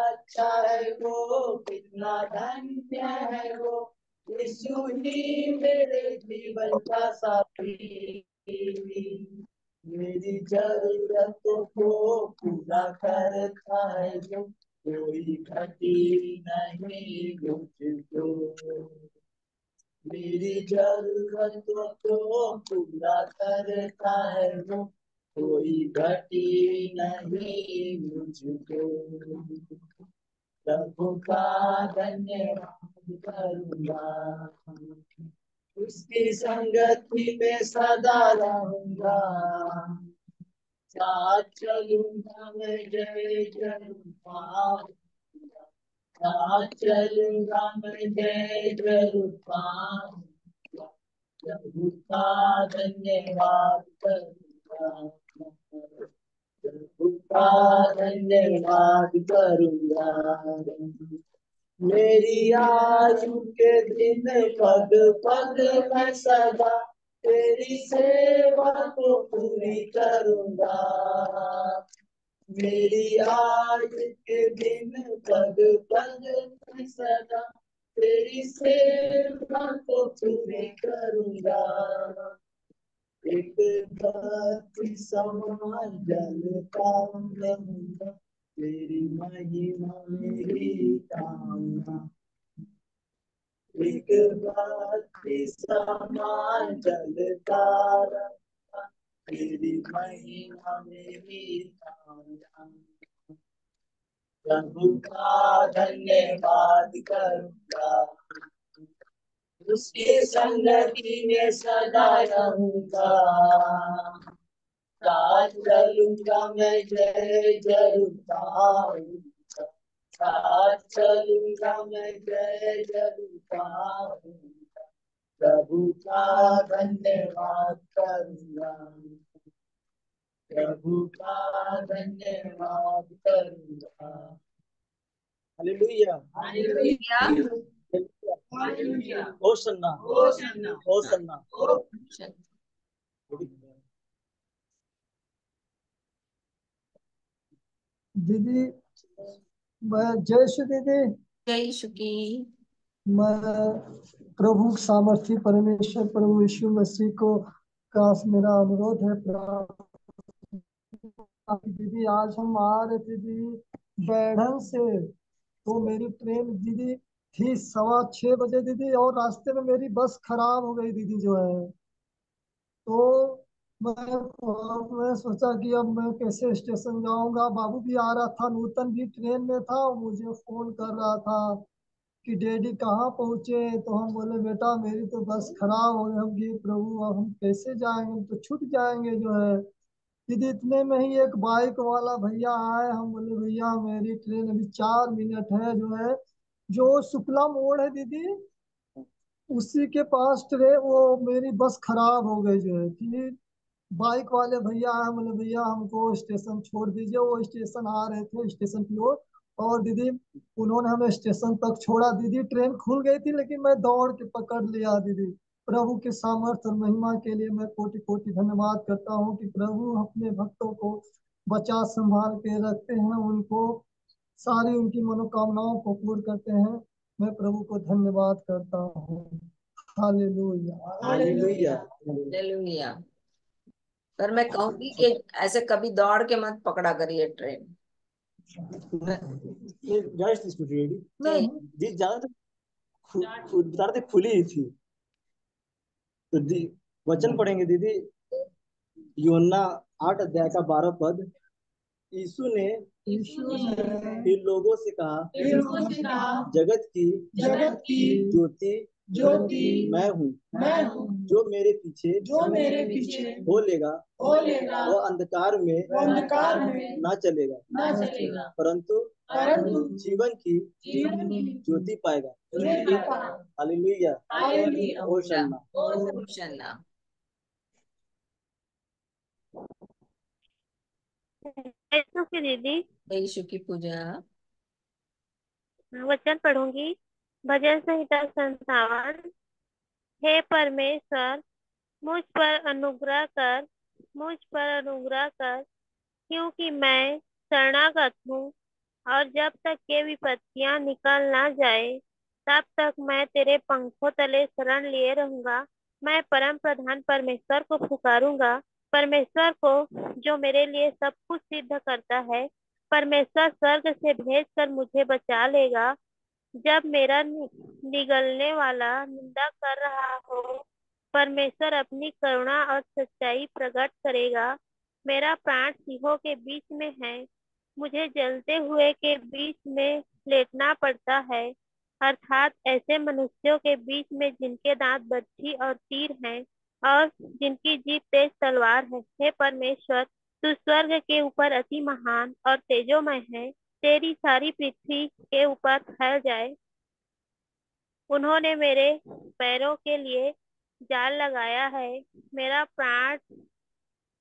[SPEAKER 2] अच्छा है वो, कितना धन्य है वो, यीशु ही मेरे जीवन का साथी। मेरी जरूरतों को पूरा करता है जो, कोई घटी नहीं मुझको। मेरी जरूरतों को पूरा करता है वो, कोई घटी नहीं मुझको। प्रभु का धन्यवाद करूंगा, उसकी संगति में सदा रहूंगा, साथ चलूंगा मैं जय जरूर पाऊंगा, साथ चलूंगा मैं जय जरूर पाऊंगा, प्रभु का धन्यवाद करूंगा, प्रभु का धन्यवाद करूंगा, मेरी आयु के दिन पग पग मैं सदा तेरी सेवा को पूरी करूंगा, मेरी आयु के दिन पग पग मैं सदा तेरी सेवा को पूरी करूंगा, एक भक्ति समान जलता रहूंगा, तेरी महिमा मेरी कामना, एक भक्ति समान जलता रहूंगा, तेरी महिमा मेरी कामना, प्रभु का धन्यवाद करूंगा, उसके संगति में सदा रहूंगा, साथ चलूंगा मैं जय जरूर पाऊंगा, साथ चलूंगा मैं जय जरूर पाऊंगा, प्रभु का धन्यवाद करूंगा, प्रभु का धन्यवाद करूंगा। Hallelujah,
[SPEAKER 1] hallelujah.
[SPEAKER 2] हालेलुया, होसन्ना, होसन्ना, होसन्ना।
[SPEAKER 3] दीदी, मैं जय श्री दीदी,
[SPEAKER 1] जय शुकी।
[SPEAKER 3] मैं प्रभु सामर्थी परमेश्वर प्रभु यीशु मसीह को का मेरा अनुरोध है दीदी, आज हम आ रहे थे दीदी बैढ़न से, तो मेरी ट्रेन दीदी थी 6:15 दीदी, और रास्ते में मेरी बस खराब हो गई दीदी जो है, तो मैं सोचा कि अब मैं कैसे स्टेशन जाऊंगा। बाबू भी आ रहा था, नूतन भी ट्रेन में था, और मुझे फोन कर रहा था कि डैडी कहाँ पहुँचे, तो हम बोले बेटा मेरी तो बस खराब हो गई। हम कि प्रभु अब हम कैसे जाएंगे, हम तो छूट जाएंगे जो है दीदी। इतने में ही एक बाइक वाला भैया आए, हम बोले भैया मेरी ट्रेन अभी 4 मिनट है जो है, जो शुक्ला मोड़ है दीदी उसी के पास ट्रेन, वो मेरी बस खराब हो गई जो है कि बाइक वाले भैया आए, बोले भैया हमको स्टेशन छोड़ दीजिए। वो स्टेशन आ रहे थे स्टेशन की ओर, और दीदी उन्होंने हमें स्टेशन तक छोड़ा दीदी। ट्रेन खुल गई थी लेकिन मैं दौड़ के पकड़ लिया दीदी। प्रभु के सामर्थ्य और महिमा के लिए मैं कोटि कोटि धन्यवाद करता हूँ कि प्रभु अपने भक्तों को बचा संभाल के रखते हैं, उनको सारी उनकी मनोकामनाओं को पूर्ण करते हैं। मैं प्रभु को धन्यवाद करता हूँ। Hallelujah,
[SPEAKER 2] hallelujah.
[SPEAKER 1] हालेलुया। पर मैं कहूंगी कि ऐसे कभी दौड़ के मत पकड़ा करिए ट्रेन।
[SPEAKER 2] ये जस्ट स्कूटी रेडी
[SPEAKER 1] जी।
[SPEAKER 2] जी, ज्यादा बता रहे थे खुली ही थी, तो दी वचन पढ़ेंगे दीदी। यूहन्ना 8 अध्याय का 12 पद। यीशु ने फिर लोगों से कहा, जगत की ज्योति मैं हूँ, जो मेरे पीछे हो लेगा वो अंधकार में ना चलेगा, परंतु जीवन की ज्योति पाएगा। हालेलुया, होशन्ना।
[SPEAKER 1] होशन्ना।
[SPEAKER 4] यीशु की दीदी,
[SPEAKER 1] यीशु की पूजा।
[SPEAKER 4] वचन पढ़ूंगी। भजन संहिता 57। हे परमेश्वर, मुझ पर अनुग्रह कर, मुझ पर अनुग्रह कर, क्योंकि मैं शरणागत हूँ, और जब तक ये विपत्तियां निकल ना जाए तब तक मैं तेरे पंखों तले शरण लिए रहूंगा। मैं परम प्रधान परमेश्वर को पुकारूंगा, परमेश्वर को जो मेरे लिए सब कुछ सिद्ध करता है। परमेश्वर स्वर्ग से भेज कर मुझे बचा लेगा। जब मेरा निगलने वाला निंदा कर रहा हो, परमेश्वर अपनी करुणा और सच्चाई प्रकट करेगा। मेरा प्राण सिंहों के बीच में है, मुझे जलते हुए के बीच में लेटना पड़ता है, अर्थात ऐसे मनुष्यों के बीच में जिनके दांत बत्ती और तीर हैं और जिनकी जीभ तेज तलवार है। हे परमेश्वर, तू स्वर्ग के ऊपर अति महान और तेजोमय है, तेरी सारी पृथ्वी के ऊपर फैल जाए। उन्होंने मेरे पैरों के लिए जाल लगाया है, मेरा प्राण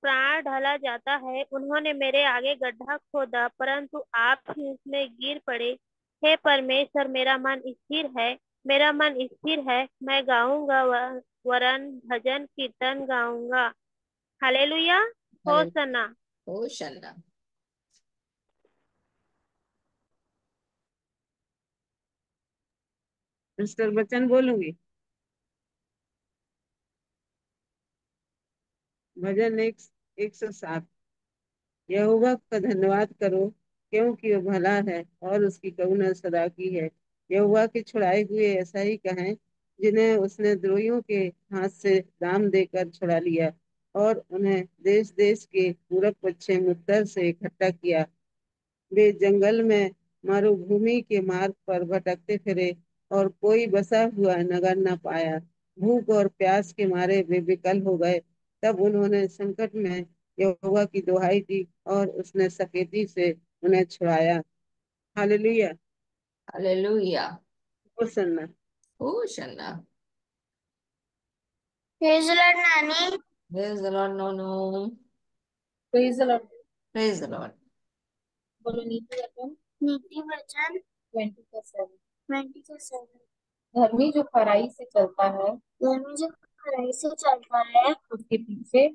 [SPEAKER 4] प्राण ढला जाता है। उन्होंने मेरे आगे गड्ढा खोदा, परंतु आप ही उसमें गिर पड़े। हे परमेश्वर, मेरा मन स्थिर है, मेरा मन स्थिर है, मैं गाऊंगा, वरन भजन कीर्तन गाऊंगा। हालेलुया, होसन्ना।
[SPEAKER 1] होशन्ना।
[SPEAKER 5] मिस्टर बच्चन बोलूंगी। भजन 107। यहोवा का धन्यवाद करो, क्योंकि वह भला है और उसकी करुणा सदा की है। यहोवा के छुड़ाए हुए ऐसा ही कहें, जिन्हें उसने द्रोहियों के हाथ से दाम देकर छुड़ा लिया और उन्हें देश देश के पूरब पश्चिम उत्तर से इकट्ठा किया। वे जंगल में मरुभूमि के मार्ग पर भटकते फिरे और कोई बसा हुआ नगर न पाया। भूख और प्यास के मारे वे विकल हो गए। तब उन्होंने संकट में यहोवा की दुहाई दी और उसने सकेती से उन्हें छुड़ाया। हालेलुया,
[SPEAKER 1] हालेलुया।
[SPEAKER 5] होसन्ना।
[SPEAKER 1] होशन्ना।
[SPEAKER 6] प्रेज द लॉर्ड नानी।
[SPEAKER 1] Praise the lord Nonu.
[SPEAKER 6] Praise the lord.
[SPEAKER 1] Praise the lord.
[SPEAKER 6] बोलो नीति वचन। नीति वचन 20:7। धर्मी जो खराई से चलता है, धर्मी जो खराई से चलता है, उसके पीछे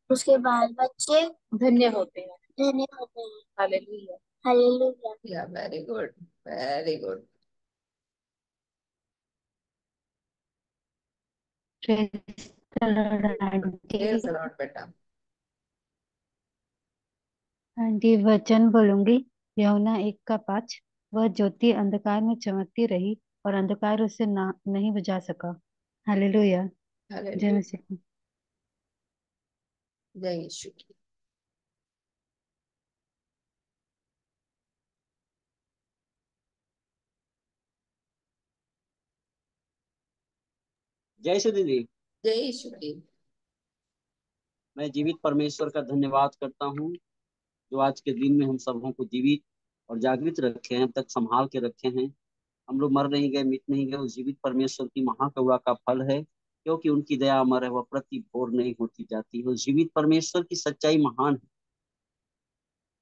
[SPEAKER 6] उसके बाल बच्चे धन्य होते हैं। धन्य होते हैं। हालेलुया, हालेलुया।
[SPEAKER 1] Yeah very good, very good. Praise the lord बेटा।
[SPEAKER 7] आंटी वचन बोलूंगी। यूहन्ना 1:5। वह ज्योति अंधकार में चमकती रही और अंधकार उसे नहीं बुझा सका। हालेलुया। जय
[SPEAKER 1] हालेलुया।
[SPEAKER 7] मसीह।
[SPEAKER 1] जय यीशु की।
[SPEAKER 2] जय श्री दीदी।
[SPEAKER 1] जय यीशु की।
[SPEAKER 2] मैं जीवित परमेश्वर का धन्यवाद करता हूँ, जो आज के दिन में हम सबों को जीवित और जागृत रखे हैं, अब तक संभाल के रखे हैं। हम लोग मर नहीं गए, मिट नहीं गए। उस जीवित परमेश्वर की महाकरुणा का फल है, क्योंकि उनकी दया अमर है, वह प्रति भोर नहीं होती जाती। उस जीवित परमेश्वर की सच्चाई महान है।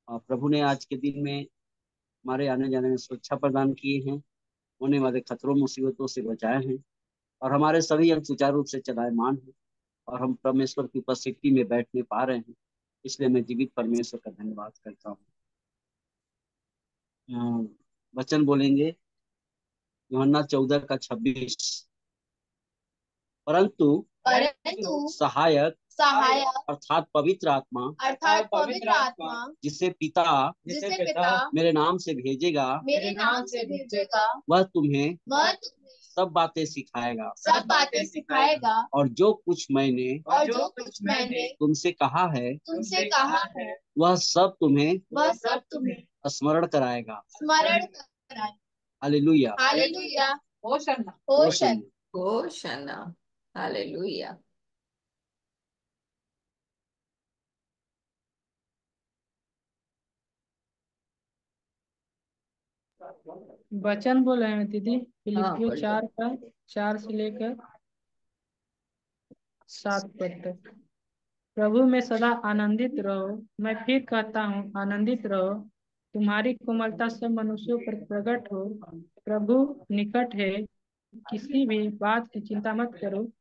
[SPEAKER 2] और प्रभु ने आज के दिन में हमारे आने जाने में सुरक्षा प्रदान किए हैं, होने वाले खतरों मुसीबतों से बचाए हैं, और हमारे सभी अंग सुचारू रूप से चलायमान हैं, और हम परमेश्वर की उपस्थिति में बैठने पा रहे हैं। इसलिए मैं जीवित परमेश्वर का धन्यवाद करता हूँ। वचन बोलेंगे यूहन्ना 14:26। परंतु सहायक अर्थात पवित्र आत्मा जिसे पिता मेरे नाम से भेजेगा, वह तुम्हें सब बातें सिखाएगा, और जो कुछ मैंने तुमसे कहा है, वह सब तुम्हें स्मरण कराएगा। हालेलुया,
[SPEAKER 6] होशन्ना।
[SPEAKER 1] होशन्ना। हालेलुया।
[SPEAKER 8] वचन बोल रहे हैं दीदी।
[SPEAKER 1] हाँ,
[SPEAKER 8] फिलिपियो
[SPEAKER 1] बोलिए।
[SPEAKER 8] 4 से लेकर 7 पद तक। प्रभु में सदा आनंदित रहो। मैं फिर कहता हूँ, आनंदित रहो। तुम्हारी कोमलता सब मनुष्यों पर प्रकट हो। प्रभु निकट है। किसी भी बात की चिंता मत करो,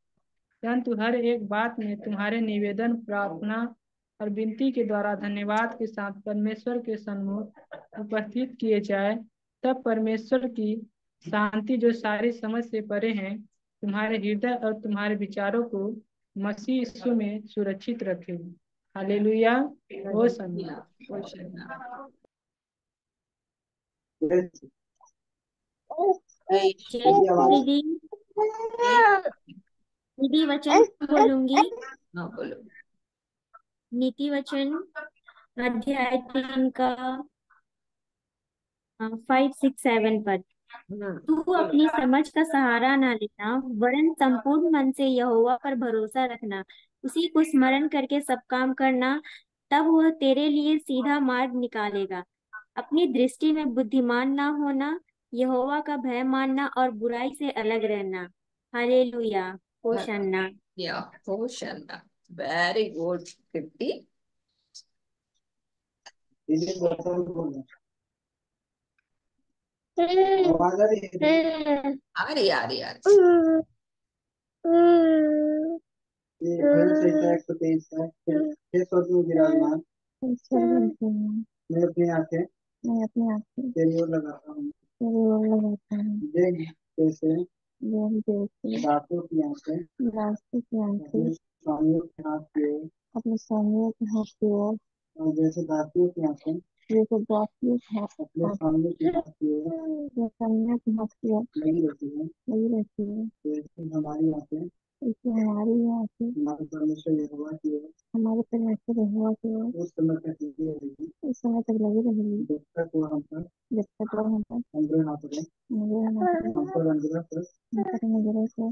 [SPEAKER 8] परंतु हर एक बात में तुम्हारे निवेदन, प्रार्थना और विनती के द्वारा धन्यवाद के साथ परमेश्वर के सम्मुख उपस्थित किए जाए। तब परमेश्वर की शांति, जो सारी समझ से परे है, तुम्हारे हृदय और तुम्हारे विचारों को मसीह यीशु में सुरक्षित रखेगी। हालेलुया, होशन्ना।
[SPEAKER 1] होशन्ना।
[SPEAKER 6] दीदी दीदी वचन बोलूंगी।
[SPEAKER 1] हाँ, बोलो।
[SPEAKER 6] नीति वचन
[SPEAKER 9] अध्याय 3 का 5, 6, 7 पद। तू अपनी समझ का सहारा ना लेना, वरन संपूर्ण मन से यहोवा पर भरोसा रखना। उसी को स्मरण करके सब काम करना, तब वह तेरे लिए सीधा मार्ग निकालेगा। अपनी दृष्टि में बुद्धिमान ना होना, यहोवा का भय मानना और बुराई से अलग रहना। हालेलुया। होशन्ना।
[SPEAKER 1] या होशन्ना। वेरी गुड कीर्ति। आ रही आ रही आ रही।
[SPEAKER 6] मैं अपनी आंखें तेरी ओर लगाता हूँ। देख जैसे दांतों की आंखें अपने स्वामियों के हाथ की ओर, और जैसे दांतों की आंखें अपने स्वामियों के हाथ की ओर लगी रहती है, वैसे हमारी आंखें हमारे परमेश्वर यहोवा की ओर उस समय तक लगी रहेगी जब तक वो हम पर अनुग्रह ना करे, हम पर अनुग्रह कर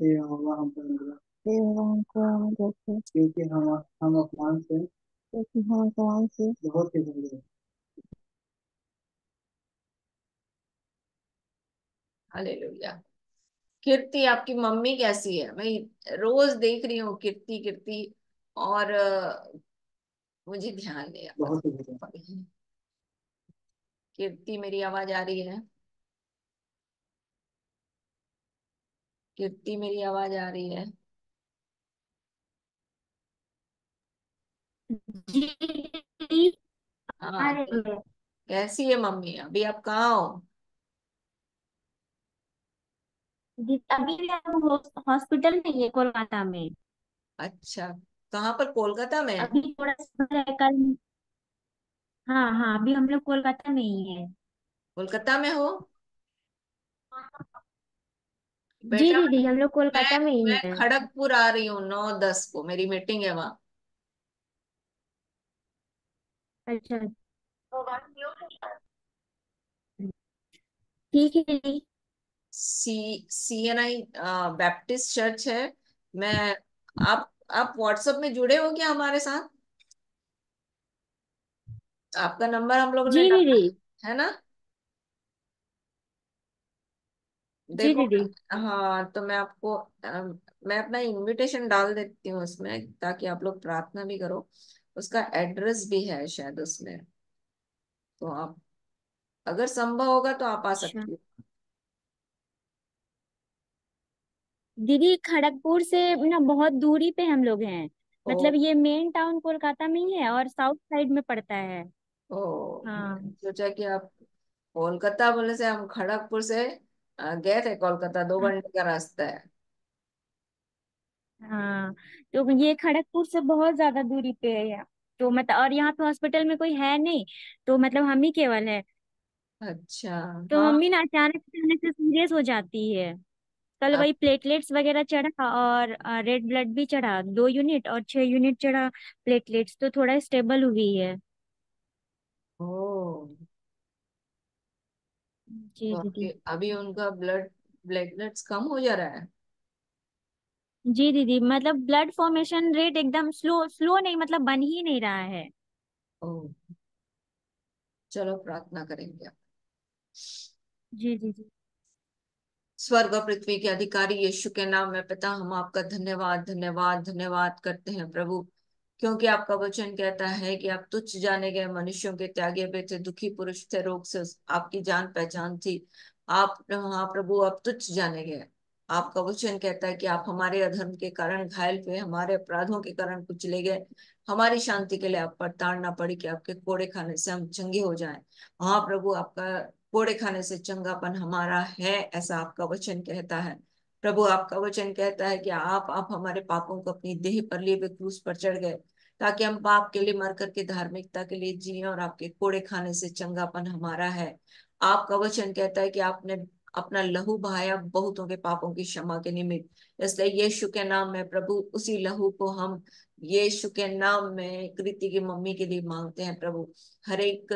[SPEAKER 6] हे यहोवा हम पर अनुग्रह कर, क्योंकि हम अपमान से बहुत ही धन्य हैं।
[SPEAKER 1] हालेलुया। कीर्ति, आपकी मम्मी कैसी है? मैं रोज देख रही हूँ कीर्ति कीर्ति, और मुझे ध्यान नहीं
[SPEAKER 6] बहुत ही
[SPEAKER 1] आता। कीर्ति, मेरी आवाज आ रही है? कीर्ति, मेरी आवाज आ रही है?
[SPEAKER 9] जी।
[SPEAKER 1] हाँ, तो कैसी है मम्मी? अभी आप कहाँ हो?
[SPEAKER 9] अभी हम हॉस्पिटल में ही है, कोलकाता में।
[SPEAKER 1] अच्छा, कहाँ पर? कोलकाता में?
[SPEAKER 9] अभी थोड़ा सा है, कल। हाँ हाँ, अभी हम लोग कोलकाता में ही है।
[SPEAKER 1] कोलकाता में हो
[SPEAKER 9] जी
[SPEAKER 1] बेटा?
[SPEAKER 9] दीदी, हम लोग
[SPEAKER 1] मैं
[SPEAKER 9] कोलकाता में ही
[SPEAKER 1] मैं
[SPEAKER 9] है।
[SPEAKER 1] खड़गपुर आ रही हूँ 9-10 को, मेरी मीटिंग है वहाँ।
[SPEAKER 9] अच्छा। ठीक है दीदी।
[SPEAKER 1] CNI बैप्टिस्ट चर्च है। मैं आप व्हाट्सएप में जुड़े हो क्या हमारे साथ? आपका नंबर हम लोगों ने
[SPEAKER 9] जी
[SPEAKER 1] डाला
[SPEAKER 9] दीदी।
[SPEAKER 1] है ना?
[SPEAKER 9] जी
[SPEAKER 1] देखो,
[SPEAKER 9] दीदी।
[SPEAKER 1] हाँ, तो मैं अपना इनविटेशन डाल देती हूँ उसमें, ताकि आप लोग प्रार्थना भी करो। उसका एड्रेस भी है शायद उसमें, तो आप अगर संभव होगा तो आप आ
[SPEAKER 9] अच्छा
[SPEAKER 1] सकती हो।
[SPEAKER 9] दीदी, खड़गपुर से ना बहुत दूरी पे हम लोग हैं।
[SPEAKER 1] ओ,
[SPEAKER 9] मतलब ये मेन टाउन कोलकाता में ही है और साउथ साइड में पड़ता है।
[SPEAKER 1] मैंने
[SPEAKER 9] हाँ
[SPEAKER 1] सोचा कि आप कोलकाता बोले से, हम खड़गपुर से गए थे कोलकाता, 2 घंटे का रास्ता है।
[SPEAKER 9] हाँ। तो ये खड़गपुर से बहुत ज्यादा दूरी पे है यहाँ। तो मतलब और यहाँ पे हॉस्पिटल में कोई है नहीं, तो मतलब हम ही केवल है।
[SPEAKER 1] अच्छा।
[SPEAKER 9] तो
[SPEAKER 1] हाँ,
[SPEAKER 9] मम्मी ना अचानक अचानक से सीरियस हो जाती है। कल
[SPEAKER 1] आप
[SPEAKER 9] वही प्लेटलेट्स वगैरह चढ़ा और रेड ब्लड भी चढ़ा, 2 यूनिट और 6 यूनिट चढ़ा प्लेटलेट्स, तो थोड़ा स्टेबल हुई है।
[SPEAKER 1] ओ,
[SPEAKER 9] जी
[SPEAKER 1] तो
[SPEAKER 9] दीदी।
[SPEAKER 1] अभी उनका प्लेटलेट्स कम हो जा रहा है?
[SPEAKER 9] जी दीदी, मतलब ब्लड फॉर्मेशन रेट एकदम स्लो स्लो नहीं, मतलब बन ही नहीं रहा है।
[SPEAKER 1] ओ, चलो प्रार्थना करेंगे आप।
[SPEAKER 9] जी दीदी।
[SPEAKER 1] स्वर्ग और पृथ्वी के अधिकारी यीशु के नाम में पिता, हम आपका धन्यवाद धन्यवाद धन्यवाद करते हैं प्रभु, क्योंकि आपका वचन कहता है कि आप तुच्छ जाने गए मनुष्यों के त्यागे पे थे, दुखी पुरुष थे, रोग से आपकी जान पहचान थी। आप, हाँ प्रभु, आप तुच्छ जाने गए। आपका वचन कहता है कि आप हमारे अधर्म के कारण घायल हुए, हमारे अपराधों के कारण कुचले गए, हमारी शांति के लिए आप पर ताड़ना पड़ी कि आपके कोड़े खाने से हम चंगे हो जाएं। हाँ प्रभु, आपका कोड़े खाने से चंगापन हमारा है, ऐसा आपका वचन कहता है। प्रभु, आपका वचन कहता है कि आप हमारे पापों को अपनी देह पर लिए हुए क्रूस पर चढ़ गए, ताकि हम पाप के लिए मर करके धार्मिकता के लिए जिए, और आपके कोड़े खाने से चंगापन हमारा है। आपका वचन कहता है कि आपने अपना लहू बहाया बहुतों के पापों की क्षमा के निमित्त। इसलिए यीशु के नाम में प्रभु उसी लहू को हम यीशु के नाम में कृति की मम्मी के लिए मांगते हैं प्रभु। हर एक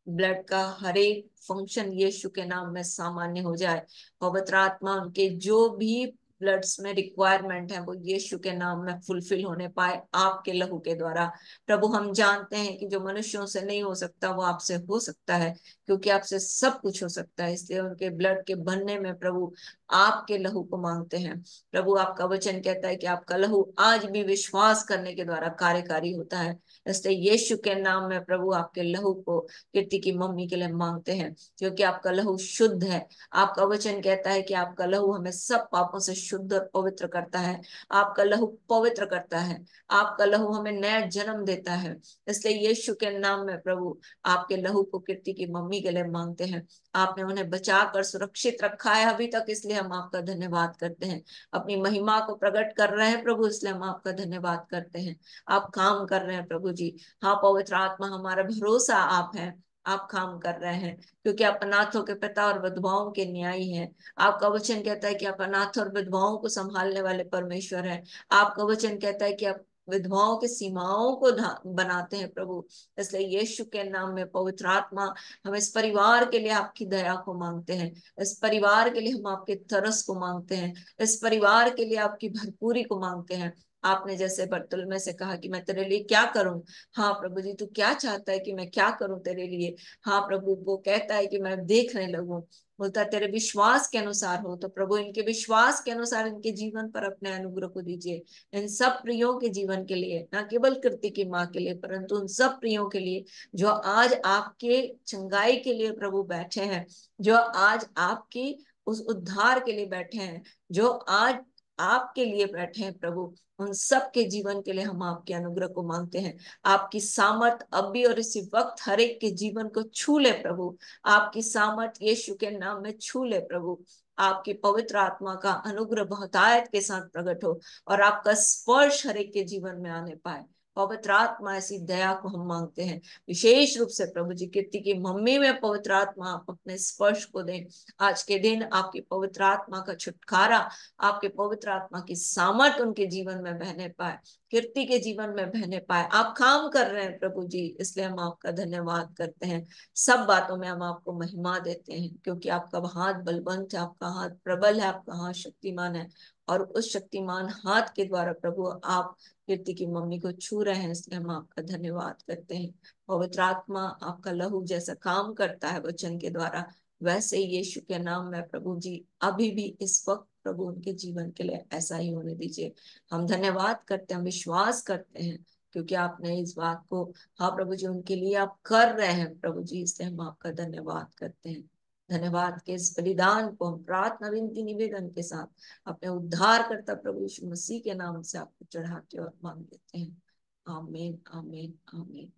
[SPEAKER 1] ब्लड का हर एक फंक्शन यीशु के नाम में सामान्य हो जाए। पवित्र आत्मा उनके जो भी ब्लड्स में रिक्वायरमेंट है वो यीशु के नाम में फुलफिल होने पाए आपके लहू के द्वारा। प्रभु हम जानते हैं कि जो मनुष्यों से नहीं हो सकता वो आपसे हो सकता है, क्योंकि आपसे सब कुछ हो सकता है। इसलिए उनके ब्लड के बनने में प्रभु आपके लहू को मांगते हैं। प्रभु आपका वचन कहता है कि आपका लहू आज भी विश्वास करने के द्वारा कार्यकारी होता है। इसलिए यीशु के नाम में प्रभु आपके लहू को कीर्ति की मम्मी के लिए मांगते हैं, क्योंकि आपका लहू शुद्ध है। आपका वचन कहता है कि आपका लहू हमें सब पापों से शुद्ध और पवित्र करता है। आपका लहू पवित्र करता है। आपका लहू हमें नया जन्म देता है। इसलिए यीशु के नाम में प्रभु आपके लहू को कीर्ति की मम्मी के लिए मांगते हैं। आपने उन्हें बचा कर सुरक्षित रखा है अभी तक, इसलिए हम आपका धन्यवाद करते हैं। अपनी महिमा को प्रकट कर रहे हैं प्रभु, इसलिए हम आपका धन्यवाद करते हैं। आप काम कर रहे हैं प्रभु जी। हाँ पवित्र आत्मा हमारा भरोसा आप है। आप काम कर रहे हैं, क्योंकि आप अनाथों के पिता और विधवाओं के न्यायी हैं। आपका वचन कहता है कि आप अनाथ और विधवाओं को संभालने वाले परमेश्वर हैं। आपका वचन कहता है कि आप विधवाओं की सीमाओं को बनाते हैं प्रभु। इसलिए यीशु के नाम में पवित्र आत्मा हम इस परिवार के लिए आपकी दया को मांगते हैं। इस परिवार के लिए हम आपके तरस को मांगते हैं। इस परिवार के लिए आपकी भरपूरी को मांगते हैं। आपने जैसे बर्तुल में से कहा कि मैं तेरे लिए क्या करूं। हाँ प्रभु जी, तू क्या चाहता है कि मैं क्या करूं तेरे लिए। हाँ प्रभु, वो कहता है कि मैं देखने लगूं। बोलता है तेरे विश्वास के अनुसार हो। तो प्रभु इनके विश्वास के अनुसार इनके जीवन पर अपने अनुग्रह को दीजिए। इन सब प्रियों के जीवन के लिए, न केवल कृति की माँ के लिए, परंतु उन सब प्रियों के लिए जो आज आपके चंगाई के लिए प्रभु बैठे हैं, जो आज आपकी उस उद्धार के लिए बैठे हैं, जो आज आपके लिए बैठे हैं प्रभु। उन सब के जीवन के लिए हम आपके अनुग्रह को मांगते हैं। आपकी सामर्थ अब भी और इसी वक्त हर एक के जीवन को छू ले प्रभु। आपकी सामर्थ यीशु के नाम में छू ले प्रभु। आपकी पवित्र आत्मा का अनुग्रह बहुतायत के साथ प्रकट हो और आपका स्पर्श हर एक के जीवन में आने पाए। पवित्र आत्मा ऐसी दया को हम मांगते हैं। विशेष रूप से प्रभु जी कीर्ति की मम्मी में पवित्र आत्मा आप अपने स्पर्श को दें। आज के दिन आपकी पवित्र आत्मा का छुटकारा, आपके पवित्र आत्मा की सामर्थ उनके जीवन में बहने पाए, कीर्ति के जीवन में बहने पाए। आप काम कर रहे हैं प्रभु जी, इसलिए हम आपका धन्यवाद करते हैं। सब बातों में हम आपको महिमा देते हैं, क्योंकि आपका हाथ बलवंत है, आपका हाथ प्रबल है, आपका हाथ शक्तिमान है। और उस शक्तिमान हाथ के द्वारा प्रभु आप कीर्ति की मम्मी को छू रहे हैं, इसलिए हम आपका धन्यवाद करते हैं। पवित्र आत्मा आपका लहू जैसा काम करता है वचन के द्वारा, वैसे ही यीशु के नाम में प्रभु जी अभी भी इस वक्त प्रभु उनके जीवन के लिए ऐसा ही होने दीजिए। हम धन्यवाद करते हैं, हम विश्वास करते हैं, क्योंकि आपने इस बात को, हाँ प्रभु जी, उनके लिए आप कर रहे हैं प्रभु जी, इसलिए हम आपका धन्यवाद करते हैं। धन्यवाद के इस बलिदान को हम प्रार्थना विनती निवेदन के साथ अपने उद्धार करता प्रभु यीशु मसीह के नाम से आपको चढ़ाते और मांग देते हैं। आमीन आमीन आमीन।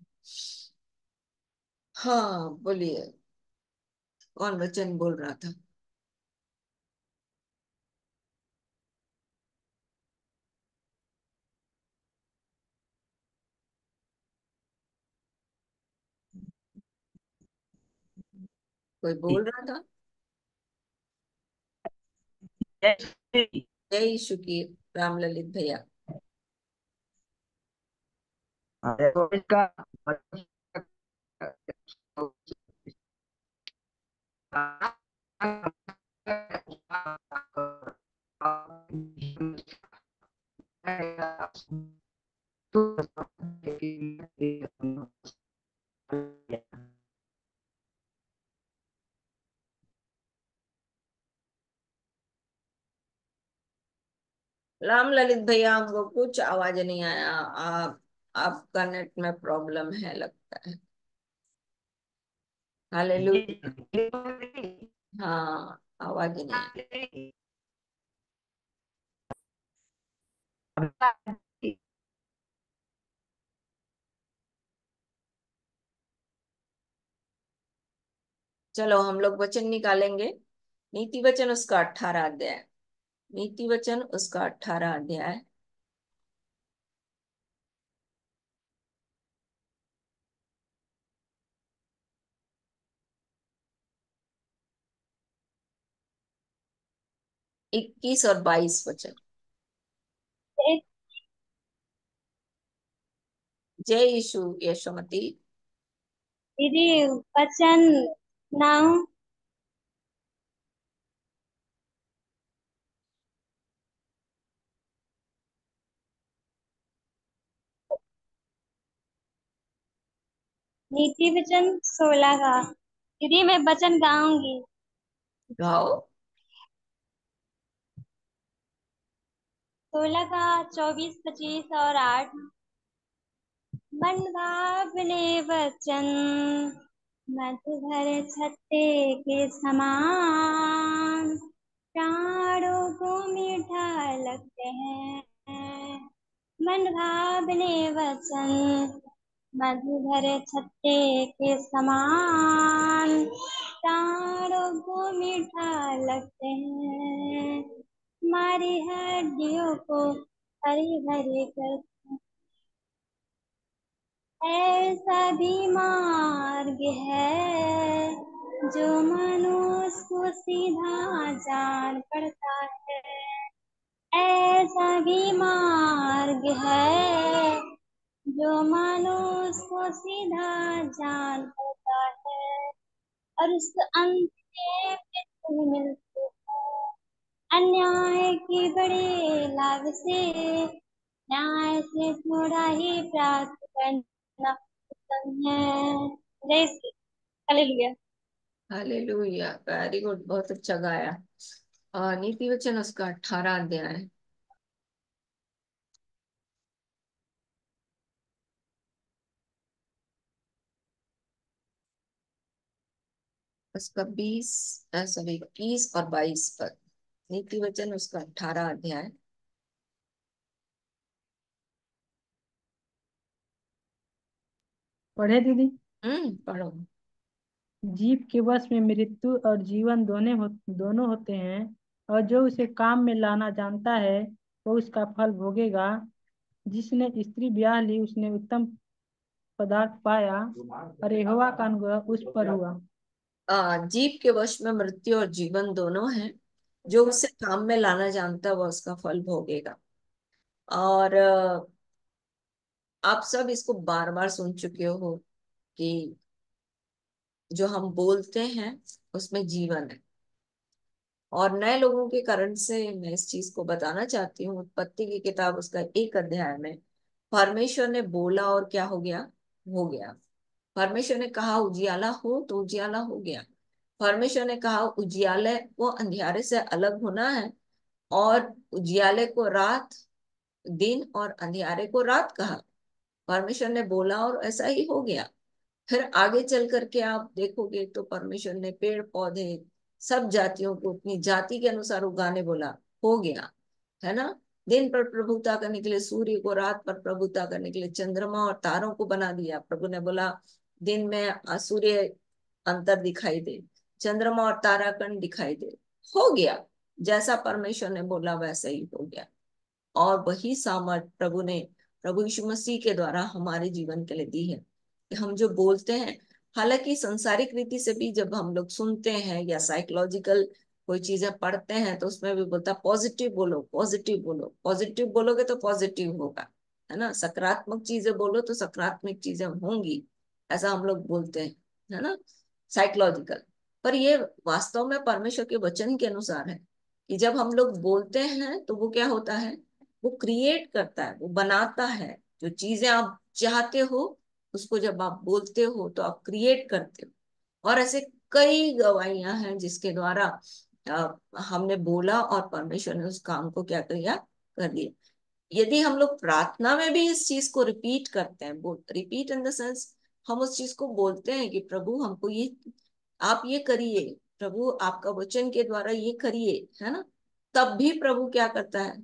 [SPEAKER 1] हाँ बोलिए, कौन वचन बोल रहा था? कोई बोल रहा था? जय यीशु की। राम ललित भैया।
[SPEAKER 10] देखो इसका
[SPEAKER 1] राम ललित भैया, हमको कुछ आवाज नहीं आया। आपका नेट में प्रॉब्लम है लगता है। हालेलुया। हाँ आवाज नहीं आई। चलो हम लोग वचन निकालेंगे। नीति वचन उसका 18 अध्याय। नीति वचन उसका 18 अध्याय। 21 और 22 वचन। जय यीशु यशोमती।
[SPEAKER 9] दीदी वचन 9। नीति वचन 16 का। दीदी मैं वचन गाऊंगी।
[SPEAKER 1] गाओ।
[SPEAKER 9] 16 का 24, 25 और 8। मन भावने वचन मधु भरे छत्ते के समान, प्राणों को मीठा लगते हैं। मन भावने वचन मधु भरे छत्ते के समान, प्राणों को मीठा लगते हैं। हमारी हड्डियों को हरी भरी कर ऐसा भी मार्ग है जो मनुष्य को सीधा जान पड़ता है। ऐसा भी मार्ग है जो मनुष्य को सीधा जान पड़ता है, और उसके अंत में मृत्यु मिलती है। अन्याय की बड़े लाभ से न्याय से थोड़ा ही प्राप्त करना उत्तम है। जय Shri hallelujah.
[SPEAKER 1] Hallelujah, very good, बहुत अच्छा गाया। और नीति वचन उसका 18 अध्याय है। उसका 20 सॉरी 21 और 22 पद। नीति वचन उसका 18 अध्याय।
[SPEAKER 8] पढ़े दीदी।
[SPEAKER 1] पढ़ो।
[SPEAKER 8] जीव के वश में मृत्यु और जीवन दोनों होते हैं, और जो उसे काम में लाना जानता है वो उसका फल भोगेगा। जिसने स्त्री ब्याह ली उसने उत्तम पदार्थ पाया, और यहोवा का अनुग्रह उस पर हुआ।
[SPEAKER 1] जीव के वश में मृत्यु और जीवन दोनों हैं, जो उसे काम में लाना जानता है वह उसका फल भोगेगा। और आप सब इसको बार बार सुन चुके हो कि जो हम बोलते हैं उसमें जीवन है। और नए लोगों के कारण से मैं इस चीज को बताना चाहती हूँ। उत्पत्ति की किताब उसका 1 अध्याय में परमेश्वर ने बोला और क्या हो गया? हो गया। परमेश्वर ने कहा उजियाला हो तो उजियाला हो गया। परमेश्वर ने कहा उजियाले को अंधियारे से अलग होना है, और उजियाले को रात दिन और अंधियारे को रात कहा। परमेश्वर ने बोला और ऐसा ही हो गया। फिर आगे चल करके आप देखोगे तो परमेश्वर ने पेड़ पौधे सब जातियों को अपनी जाति के अनुसार उगाने बोला, हो गया, है ना। दिन पर प्रभुता करने के लिए सूर्य को, रात पर प्रभुता करने के लिए चंद्रमा और तारों को बना दिया। प्रभु ने बोला दिन में सूर्य अंतर दिखाई दे, चंद्रमा और ताराकण दिखाई दे, हो गया। जैसा परमेश्वर ने बोला वैसा ही हो गया। और वही सामर्थ प्रभु यीशु मसीह के द्वारा हमारे जीवन के लिए दी है कि हम जो बोलते हैं, हालांकि संसारिक रीति से भी जब हम लोग सुनते हैं या साइकोलॉजिकल कोई चीजें पढ़ते हैं तो उसमें भी बोलता पॉजिटिव बोलो, पॉजिटिव बोलो। पॉजिटिव बोलोगे तो पॉजिटिव होगा, है ना। सकारात्मक चीजें बोलो तो सकारात्मक चीजें होंगी, ऐसा हम लोग बोलते हैं, है ना, साइकोलॉजिकल। पर ये वास्तव में परमेश्वर के वचन के अनुसार है कि जब हम लोग बोलते हैं तो वो क्या होता है? वो क्रिएट करता है, वो बनाता है। जो चीजें आप चाहते हो उसको जब आप बोलते हो तो आप क्रिएट करते हो। और ऐसे कई गवाहियां हैं जिसके द्वारा हमने बोला और परमेश्वर ने उस काम को क्या किया, कर दिया। यदि हम लोग प्रार्थना में भी इस चीज को रिपीट करते हैं, रिपीट इन द सेंस हम उस चीज को बोलते हैं कि प्रभु हमको ये, आप ये करिए, प्रभु आपका वचन के द्वारा ये करिए, है ना, तब भी प्रभु क्या करता है?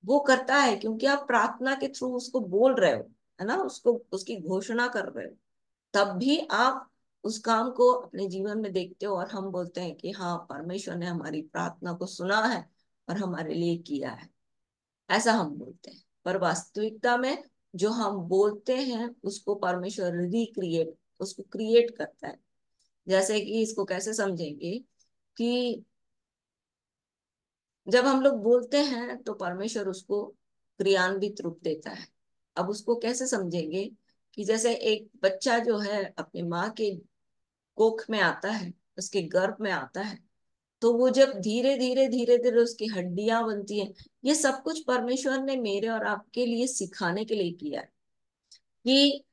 [SPEAKER 1] वो करता है, क्योंकि आप प्रार्थना के थ्रू उसको बोल रहे हो, है ना, उसको उसकी घोषणा कर रहे हो। तब भी आप उस काम को अपने जीवन में देखते हो और हम बोलते हैं कि हाँ परमेश्वर ने हमारी प्रार्थना को सुना है और हमारे लिए किया है, ऐसा हम बोलते हैं। पर वास्तविकता में जो हम बोलते हैं उसको परमेश्वर रिक्रिएट, उसको क्रिएट करता है। जैसे कि इसको कैसे समझेंगे कि जब हम लोग बोलते हैं तो परमेश्वर उसको क्रियान्वित रूप देता है। अब उसको कैसे समझेंगे कि जैसे एक बच्चा जो है अपनी माँ के कोख में आता है, उसके गर्भ में आता है, तो वो जब धीरे धीरे धीरे धीरे उसकी हड्डियां बनती हैं। ये सब कुछ परमेश्वर ने मेरे और आपके लिए सिखाने के लिए किया है कि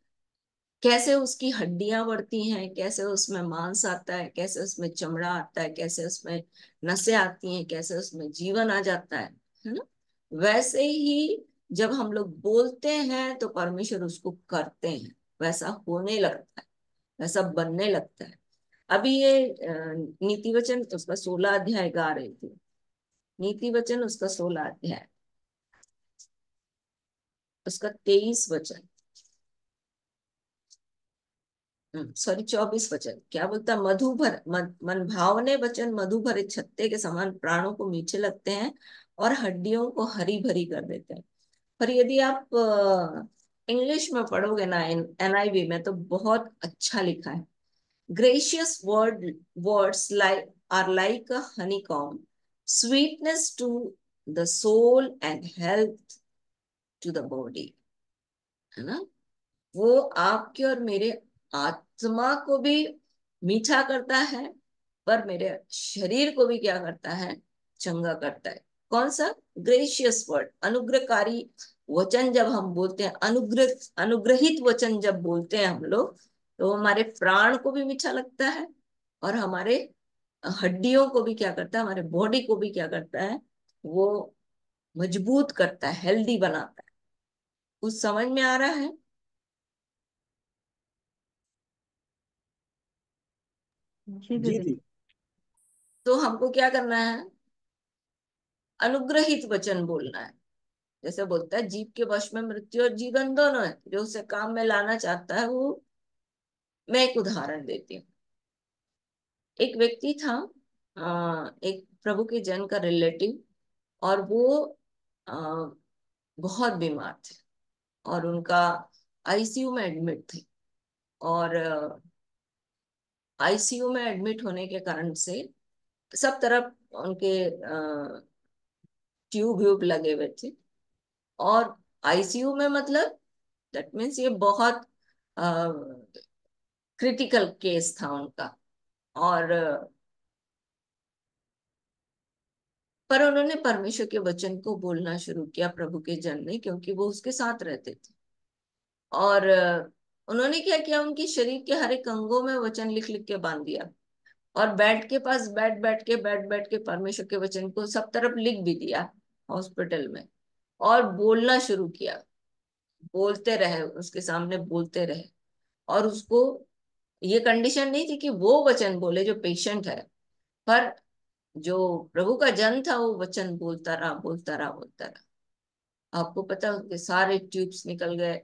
[SPEAKER 1] कैसे उसकी हड्डियां बढ़ती हैं, कैसे उसमें मांस आता है, कैसे उसमें चमड़ा आता है, कैसे उसमें नसें आती हैं, कैसे उसमें जीवन आ जाता है ना। वैसे ही जब हम लोग बोलते हैं तो परमेश्वर उसको करते हैं, वैसा होने लगता है, वैसा बनने लगता है। अभी ये नीति वचन उसका 16 अध्याय गा रही थी, नीति वचन उसका 16 अध्याय, उसका 23 वचन, सॉरी 24 वचन क्या बोलता, मधुभर मन भावने वचन मधु भरे छत्ते के समान प्राणों को मीठे लगते हैं और हड्डियों को हरी भरी कर देते हैं। पर यदि आप इंग्लिश में पढ़ोगे ना, NIV में, तो बहुत अच्छा लिखा है। Gracious words like are like a honeycomb, sweetness to the soul and health to the body, है ना। वो आपके और मेरे आत्मा को भी मीठा करता है, पर मेरे शरीर को भी क्या करता है, चंगा करता है। कौन सा? ग्रेशियस वर्ड, अनुग्रहकारी वचन जब हम बोलते हैं, अनुग्रहित वचन जब बोलते हैं हम लोग, तो हमारे प्राण को भी मीठा लगता है और हमारे हड्डियों को भी क्या करता है, हमारे बॉडी को भी क्या करता है, वो मजबूत करता है, हेल्दी बनाता है। कुछ समझ में आ रहा है?
[SPEAKER 7] जी
[SPEAKER 2] जी
[SPEAKER 7] दीदी।
[SPEAKER 2] थी।
[SPEAKER 1] तो हमको क्या करना है, अनुग्रहित वचन बोलना है। जैसे बोलता है जीव के वश में मृत्यु और जीवन दोनों है, जो उसे काम में लाना चाहता है वो। मैं एक उदाहरण देती हूँ। एक व्यक्ति था, एक प्रभु के जन का रिलेटिव, और वो आ, बहुत बीमार थे और उनका ICU में एडमिट थे। और ICU में एडमिट होने के कारण से सब तरफ उनके ट्यूब व्यूब लगे हुए थे। और ICU में मतलब दैट मीन्स ये बहुत क्रिटिकल केस था उनका। और पर उन्होंने परमेश्वर के वचन को बोलना शुरू किया, प्रभु के जन ने, क्योंकि वो उसके साथ रहते थे। और उन्होंने क्या किया, उनके शरीर के हर एक अंगों में वचन लिख लिख के बांध दिया। और बेड के पास बैठ बैठ के परमेश्वर के वचन को सब तरफ लिख भी दिया हॉस्पिटल में। और बोलना शुरू किया, बोलते रहे, उसके सामने बोलते रहे। और उसको ये कंडीशन नहीं थी कि वो वचन बोले जो पेशेंट है, पर जो प्रभु का जन था वो वचन बोलता रहा, बोलता रहा, बोलता रहा। आपको पता है उसके सारे ट्यूब्स निकल गए,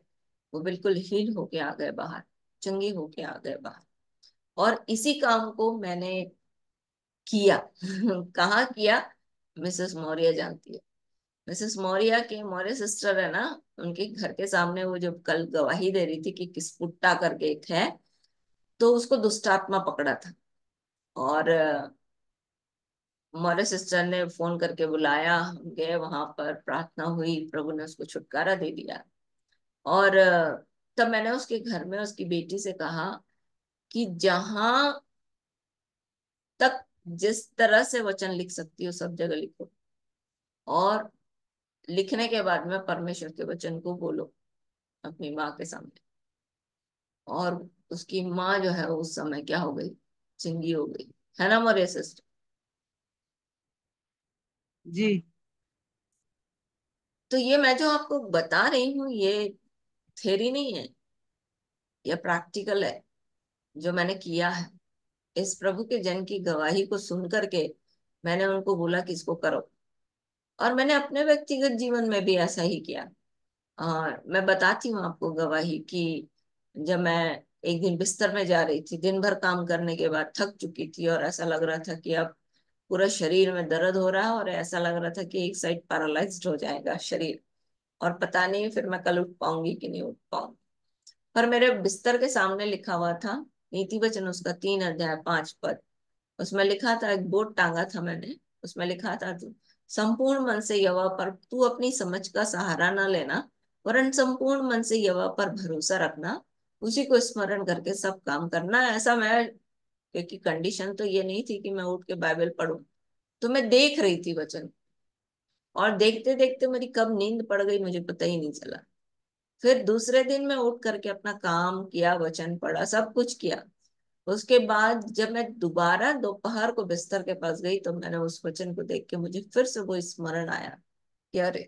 [SPEAKER 1] वो बिल्कुल हील होके आ गए बाहर, चंगे होके आ गए बाहर। और इसी काम को मैंने किया। कहाँ किया? मिसेस मौर्य जानती है, मिसेस मौर्य के मौर्य सिस्टर है ना, उनके घर के सामने वो जो कल गवाही दे रही थी कि किसपुट्टा करके एक है, तो उसको दुष्टात्मा पकड़ा था। और मौर्य सिस्टर ने फोन करके बुलाया, हम गए वहां पर, प्रार्थना हुई, प्रभु ने उसको छुटकारा दे दिया। और तब मैंने उसके घर में उसकी बेटी से कहा कि जहां तक जिस तरह से वचन लिख सकती हो सब जगह लिखो, और लिखने के बाद में परमेश्वर के वचन को बोलो अपनी माँ के सामने। और उसकी माँ जो है उस समय क्या हो गई, चिंगी हो गई, है ना मौर्य सिस्टर?
[SPEAKER 5] जी।
[SPEAKER 1] तो ये मैं जो आपको बता रही हूँ, ये थ्योरी नहीं है, ये प्रैक्टिकल है जो मैंने किया है। इस प्रभु के जन की गवाही को सुन करके मैंने उनको बोला कि इसको करो। और मैंने अपने व्यक्तिगत जीवन में भी ऐसा ही किया। और मैं बताती हूँ आपको गवाही कि जब मैं एक दिन बिस्तर में जा रही थी, दिन भर काम करने के बाद थक चुकी थी, और ऐसा लग रहा था कि अब पूरा शरीर में दर्द हो रहा है, और ऐसा लग रहा था कि एक साइड पैरालाइज्ड हो जाएगा शरीर, और पता नहीं फिर मैं कल उठ पाऊंगी कि नहीं उठ पाऊंगी। पर मेरे बिस्तर के सामने लिखा हुआ था नीति वचन, उसका 3 अध्याय 5 पद। उसमें लिखा था, एक बोर्ड टांगा था मैंने, उसमें लिखा था संपूर्ण मन से यहोवा पर तू अपनी समझ का सहारा ना लेना, वरन संपूर्ण मन से यहोवा पर भरोसा रखना, उसी को स्मरण करके सब काम करना। ऐसा मैं, क्योंकि कंडीशन तो ये नहीं थी कि मैं उठ के बाइबल पढूं, तो मैं देख रही थी वचन, और देखते देखते मेरी कब नींद पड़ गई मुझे पता ही नहीं चला। फिर दूसरे दिन मैं उठ करके अपना काम किया, वचन पढ़ा, सब कुछ किया। उसके बाद जब मैं दोबारा दोपहर को बिस्तर के पास गई तो मैंने उस वचन को देख के मुझे फिर से वो स्मरण आया कि अरे,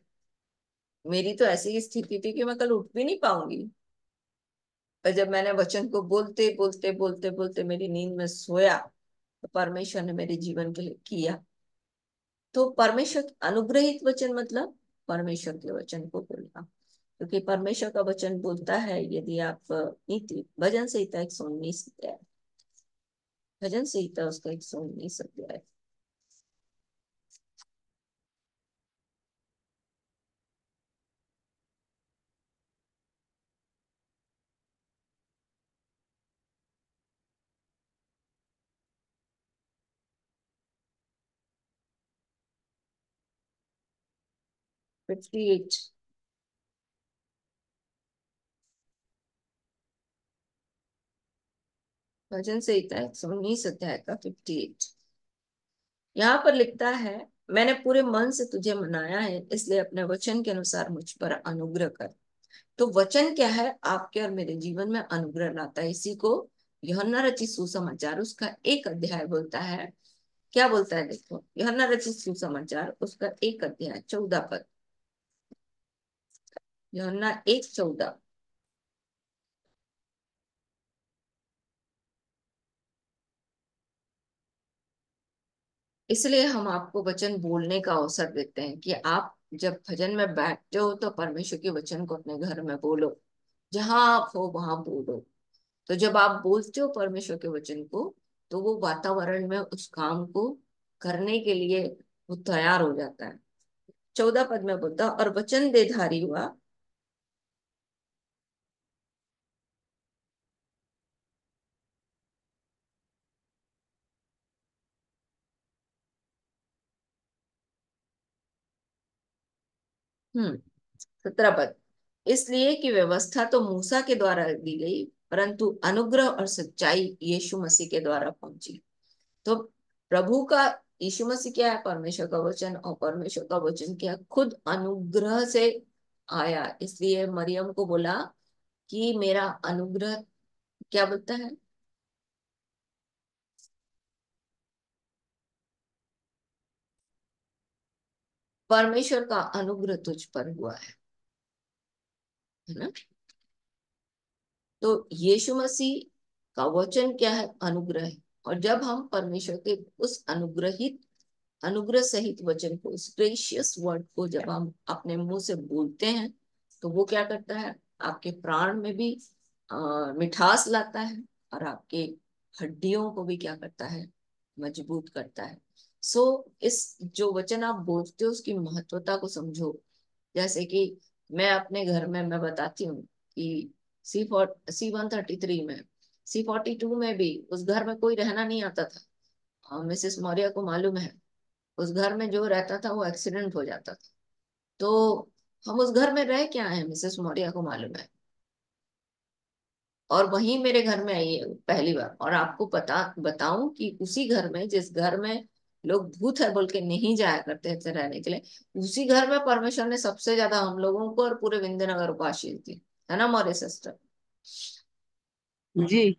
[SPEAKER 1] मेरी तो ऐसी स्थिति थी कि मैं कल उठ भी नहीं पाऊंगी। और जब मैंने वचन को बोलते बोलते बोलते बोलते मेरी नींद में सोया, तो परमेश्वर ने मेरे जीवन के लिए किया। तो परमेश्वर अनुग्रहित वचन मतलब परमेश्वर के वचन को बोलना, क्योंकि परमेश्वर का वचन बोलता है। यदि आप नीति भजन संहिता 119 अध्याय, भजन संहिता उसका 119 अध्याय, फिफ्टी एट, भजन संहिता 119 अध्याय का 58। यहाँ पर लिखता है, मैंने पूरे मन से तुझे मनाया है, इसलिए अपने वचन के अनुसार मुझ पर अनुग्रह कर। तो वचन क्या है? आपके और मेरे जीवन में अनुग्रह लाता है। इसी को यूहन्ना रचित सुसमाचार उसका 1 अध्याय बोलता है। क्या बोलता है? देखो, यूहन्ना रचित सुसमाचार उसका 1 अध्याय 14 पद, यूहन्ना 1:14। इसलिए हम आपको वचन बोलने का अवसर देते हैं कि आप जब भजन में बैठते हो तो परमेश्वर के वचन को अपने घर में बोलो, जहां आप हो वहां बोलो। तो जब आप बोलते हो परमेश्वर के वचन को, तो वो वातावरण में उस काम को करने के लिए वो तैयार हो जाता है। 14 पद में बोलता, और वचन देधारी हुआ। हम्म 17 पद, इसलिए कि व्यवस्था तो मूसा के द्वारा दी गई, परंतु अनुग्रह और सच्चाई यीशु मसीह के द्वारा पहुंची। तो प्रभु का, यीशु मसीह क्या है? परमेश्वर का वचन, और परमेश्वर का वचन क्या? खुद अनुग्रह से आया। इसलिए मरियम को बोला कि मेरा अनुग्रह, क्या बोलता है? परमेश्वर का अनुग्रह तुझ पर हुआ है ना। तो यीशु मसीह का वचन क्या है? अनुग्रह है। और जब हम परमेश्वर के उस अनुग्रह सहित वचन को, उस ग्रेशियस वर्ड को जब हम अपने मुंह से बोलते हैं, तो वो क्या करता है? आपके प्राण में भी मिठास लाता है, और आपके हड्डियों को भी क्या करता है? मजबूत करता है। इस जो वचन आप बोलते हो उसकी महत्वता को समझो। जैसे कि मैं अपने घर में मैं बताती हूँ कि C133 में, C42 में भी उस घर में कोई रहना नहीं आता था। मिसेस मौर्य को मालूम है, उस घर में जो रहता था वो एक्सीडेंट हो जाता था। तो हम उस घर में रह क्या है, मिसेस मौर्य को मालूम है। और वही मेरे घर में आई है पहली बार। और आपको बताऊं कि उसी घर में, जिस घर में लोग भूत है बोल के नहीं जाया करते थे रहने के लिए, उसी घर में परमेश्वर ने सबसे ज्यादा हम लोगों को और पूरे विंध्यनगर को आशीष दी, है ना मौर्य सिस्टर?
[SPEAKER 5] जी।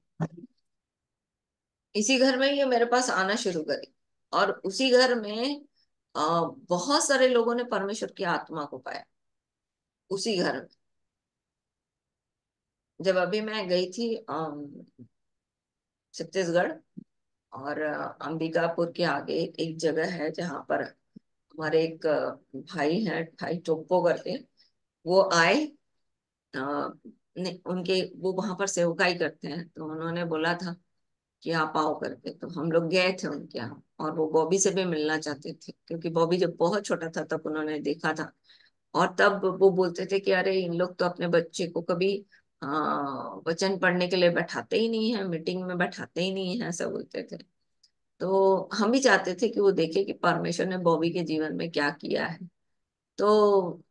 [SPEAKER 1] इसी घर में ये मेरे पास आना शुरू करी, और उसी घर में बहुत सारे लोगों ने परमेश्वर की आत्मा को पाया उसी घर में। जब अभी मैं गई थी छत्तीसगढ़, और अंबिकापुर के आगे एक जगह है जहाँ पर हमारे एक भाई हैं, भाई टोप्पो करके, वो आए। उनके वो वहां पर सेवकाई करते हैं, तो उन्होंने बोला था कि आप आओ करके, तो हम लोग गए थे उनके यहाँ। और वो बॉबी से भी मिलना चाहते थे, क्योंकि बॉबी जब बहुत छोटा था तब उन्होंने देखा था। और तब वो बोलते थे कि अरे, इन लोग तो अपने बच्चे को कभी वचन पढ़ने के लिए बैठाते ही नहीं है, मीटिंग में बैठाते ही नहीं है, ऐसा बोलते थे। तो हम भी चाहते थे कि वो देखे कि परमेश्वर ने बॉबी के जीवन में क्या किया है। तो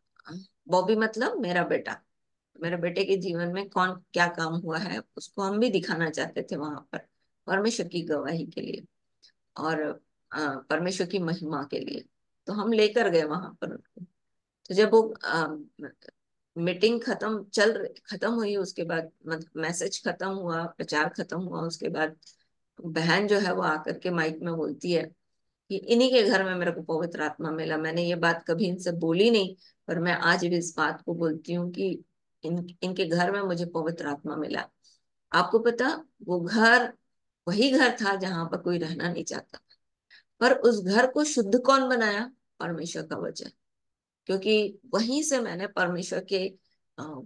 [SPEAKER 1] बॉबी मतलब मेरा बेटा, मेरे बेटे के जीवन में कौन क्या काम हुआ है उसको हम भी दिखाना चाहते थे वहां पर, परमेश्वर की गवाही के लिए और परमेश्वर की महिमा के लिए। तो हम लेकर गए वहां पर उनको। तो जब वो मीटिंग खत्म हुई, उसके बाद मतलब मैसेज खत्म हुआ, प्रचार खत्म हुआ, उसके बाद बहन जो है वो आकर के माइक में बोलती है कि इन्हीं के घर में मेरे को पवित्र आत्मा मिला। मैंने ये बात कभी इनसे बोली नहीं, पर मैं आज भी इस बात को बोलती हूँ कि इनके घर में मुझे पवित्र आत्मा मिला। आपको पता, वो घर वही घर था जहां पर कोई रहना नहीं चाहता, पर उस घर को शुद्ध कौन बनाया? परमेश्वर का वचन। क्योंकि वहीं से मैंने परमेश्वर के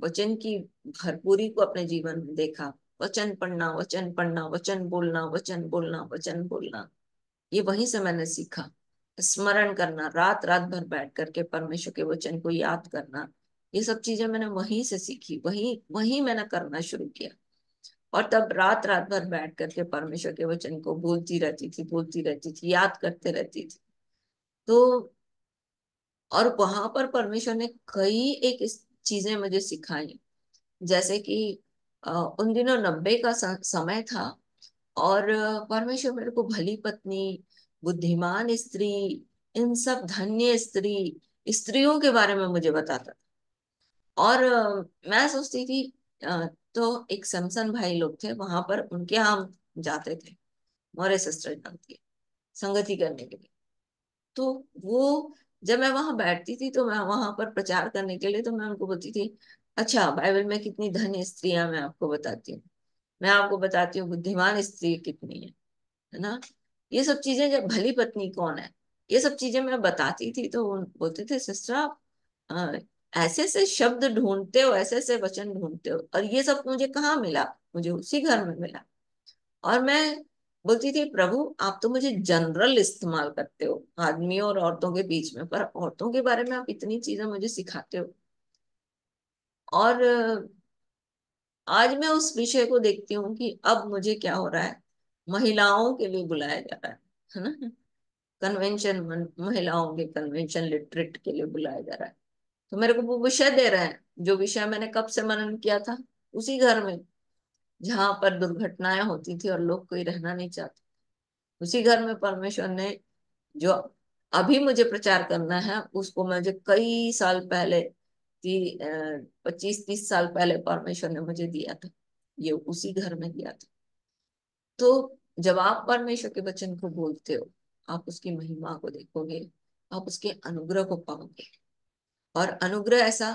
[SPEAKER 1] वचन की भरपूरी को अपने जीवन में देखा। वचन पढ़ना, वचन पढ़ना, वचन बोलना, वचन बोलना, वचन बोलना, ये वहीं से मैंने सीखा। स्मरण करना, रात रात भर बैठ करके परमेश्वर के वचन को याद करना, ये सब चीजें मैंने वहीं से सीखी, वहीं वहीं मैंने करना शुरू किया। और तब रात रात भर बैठ करके परमेश्वर के वचन को बोलती रहती थी, याद करते रहती थी। तो और वहां पर परमेश्वर ने कई एक इस चीजें मुझे सिखाई। जैसे कि उन दिनों 90 का समय था, और परमेश्वर मेरे को भली पत्नी, बुद्धिमान स्त्री, इन सब धन्य स्त्रियों के बारे में मुझे बताता था। और मैं सोचती थी, तो एक समसन भाई लोग थे वहां पर, उनके यहाँ हम जाते थे, मौर्य सिस्टर जानती है, संगति करने के लिए। तो वो जब मैं वहां बैठती थी तो मैं वहां पर प्रचार करने के लिए, तो मैं उनको बोलती थी, अच्छा बाइबल में कितनी धन्य स्त्रियां मैं आपको बताती हूँ, मैं आपको बताती हूँ बुद्धिमान स्त्री कितनी है ना। ये सब चीजें, जब भली पत्नी कौन है, ये सब चीजें मैं बताती थी, तो वो बोलते थे, सिस्टर आप अ, ऐसे ऐसे शब्द ढूंढते हो, ऐसे ऐसे वचन ढूंढते हो, और ये सब मुझे कहाँ मिला? मुझे उसी घर में मिला। और मैं बोलती थी, प्रभु आप तो मुझे जनरल इस्तेमाल करते हो आदमियों और औरतों के बीच में, पर औरतों के बारे में आप इतनी चीजें मुझे सिखाते हो। और आज मैं उस विषय को देखती हूँ कि अब मुझे क्या हो रहा है, महिलाओं के लिए बुलाया जा रहा है ना, कन्वेंशन, महिलाओं के कन्वेंशन लिटरेट के लिए बुलाया जा रहा है। तो मेरे को वो विषय दे रहे हैं, जो विषय मैंने कब से मनन किया था, उसी घर में जहां पर दुर्घटनाएं होती थी और लोग कोई रहना नहीं चाहते, उसी घर में परमेश्वर ने जो अभी मुझे प्रचार करना है उसको मुझे कई साल पहले, 25-30 साल पहले परमेश्वर ने मुझे दिया था, ये उसी घर में दिया था। तो जब आप परमेश्वर के वचन को बोलते हो, आप उसकी महिमा को देखोगे, आप उसके अनुग्रह को पाओगे। और अनुग्रह ऐसा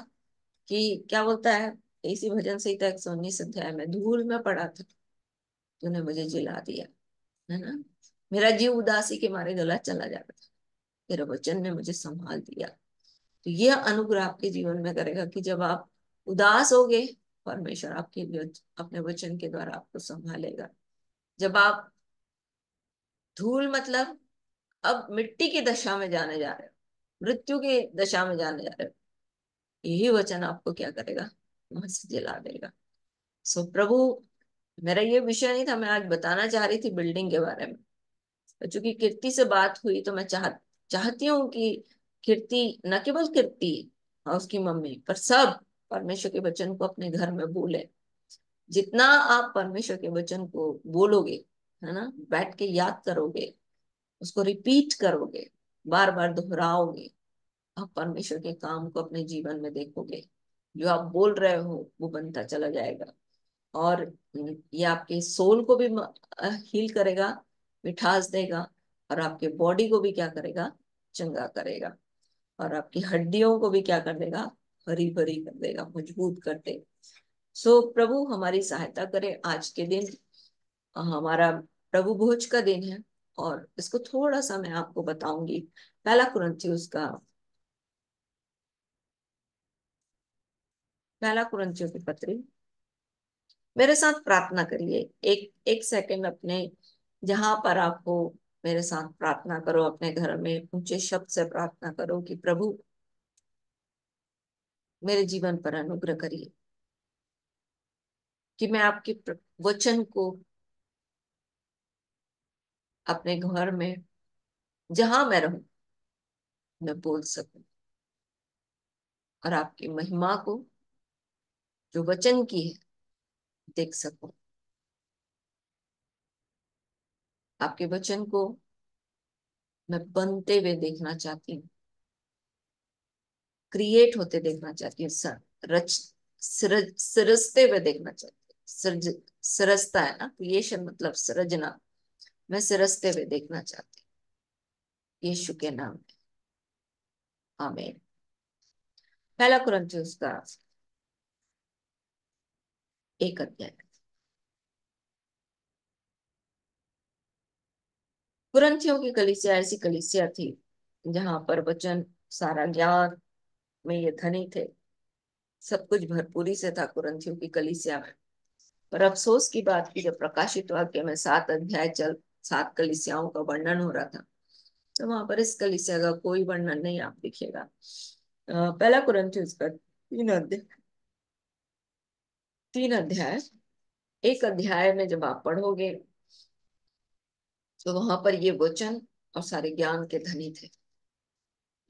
[SPEAKER 1] कि क्या बोलता है, इसी भजन संहिता 119 अध्याय में, धूल में पड़ा था, तूने मुझे जिला दिया, है ना। मेरा जीव उदासी के मारे गला चला जा रहा था, तेरे वचन ने मुझे संभाल दिया। तो यह अनुग्रह आपके जीवन में करेगा कि जब आप उदास होगे, परमेश्वर आपके अपने वचन के द्वारा आपको संभालेगा। जब आप धूल मतलब अब मिट्टी की दशा में जाने जा रहे हो, मृत्यु की दशा में जाने जा रहे हो, यही वचन आपको क्या करेगा? वहां से जला देगा। सो प्रभु, मेरा ये विषय नहीं था, मैं आज बताना चाह रही थी बिल्डिंग के बारे में। चूंकि कीर्ति से बात हुई तो मैं चाहती हूँ कि कीर्ति, न केवल कीर्ति और उसकी मम्मी, पर सब परमेश्वर के वचन को अपने घर में बोले। जितना आप परमेश्वर के वचन को बोलोगे, है ना, बैठ के याद करोगे, उसको रिपीट करोगे, बार बार दोहराओगे, आप परमेश्वर के काम को अपने जीवन में देखोगे। जो आप बोल रहे हो वो बनता चला जाएगा। और ये आपके सोल को भी हील करेगा, मिठास देगा, और आपके बॉडी को भी क्या करेगा? चंगा करेगा। और आपकी हड्डियों को भी क्या कर देगा? हरी भरी कर देगा, मजबूत कर देगा। सो प्रभु हमारी सहायता करे। आज के दिन हमारा प्रभु भोज का दिन है, और इसको थोड़ा सा मैं आपको बताऊंगी। पहला कुरिन्थियों की पत्री, मेरे साथ प्रार्थना करिए। एक एक सेकंड अपने, जहां पर आपको, मेरे साथ प्रार्थना करो, अपने घर में ऊंचे शब्द से प्रार्थना करो कि प्रभु मेरे जीवन पर अनुग्रह करिए, कि मैं आपके वचन को अपने घर में जहां मैं रहूं मैं बोल सकूं और आपकी महिमा को जो वचन की है देख सकूं। आपके वचन को मैं बनते हुए देखना चाहती हूँ, क्रिएट होते देखना चाहती हूँ, रच सृजते हुए देखना चाहती हूँ। सृजता है ना, क्रिएशन मतलब सृजना। मैं सृजते हुए देखना चाहती हूँ यीशु के नाम में, आमीन। पहला कुरिन्थियों का 1 अध्याय। कुरिन्थियों की कलीसिया ऐसी कलीसिया थी जहां पर वचन सारा ज्ञान में ये धनी थे, सब कुछ भरपूरी से था कुरिन्थियों की कलीसिया में। पर अफसोस की बात की जब प्रकाशित वाक्य में 7 अध्याय चल 7 कलीसियाओं का वर्णन हो रहा था, तो वहां पर इस कलीसिया का कोई वर्णन नहीं आप दिखेगा। पहला कुरिन्थियों का 3 अध्याय 3 अध्याय 1 अध्याय में जब आप पढ़ोगे तो वहां पर ये वचन और सारे ज्ञान के धनी थे।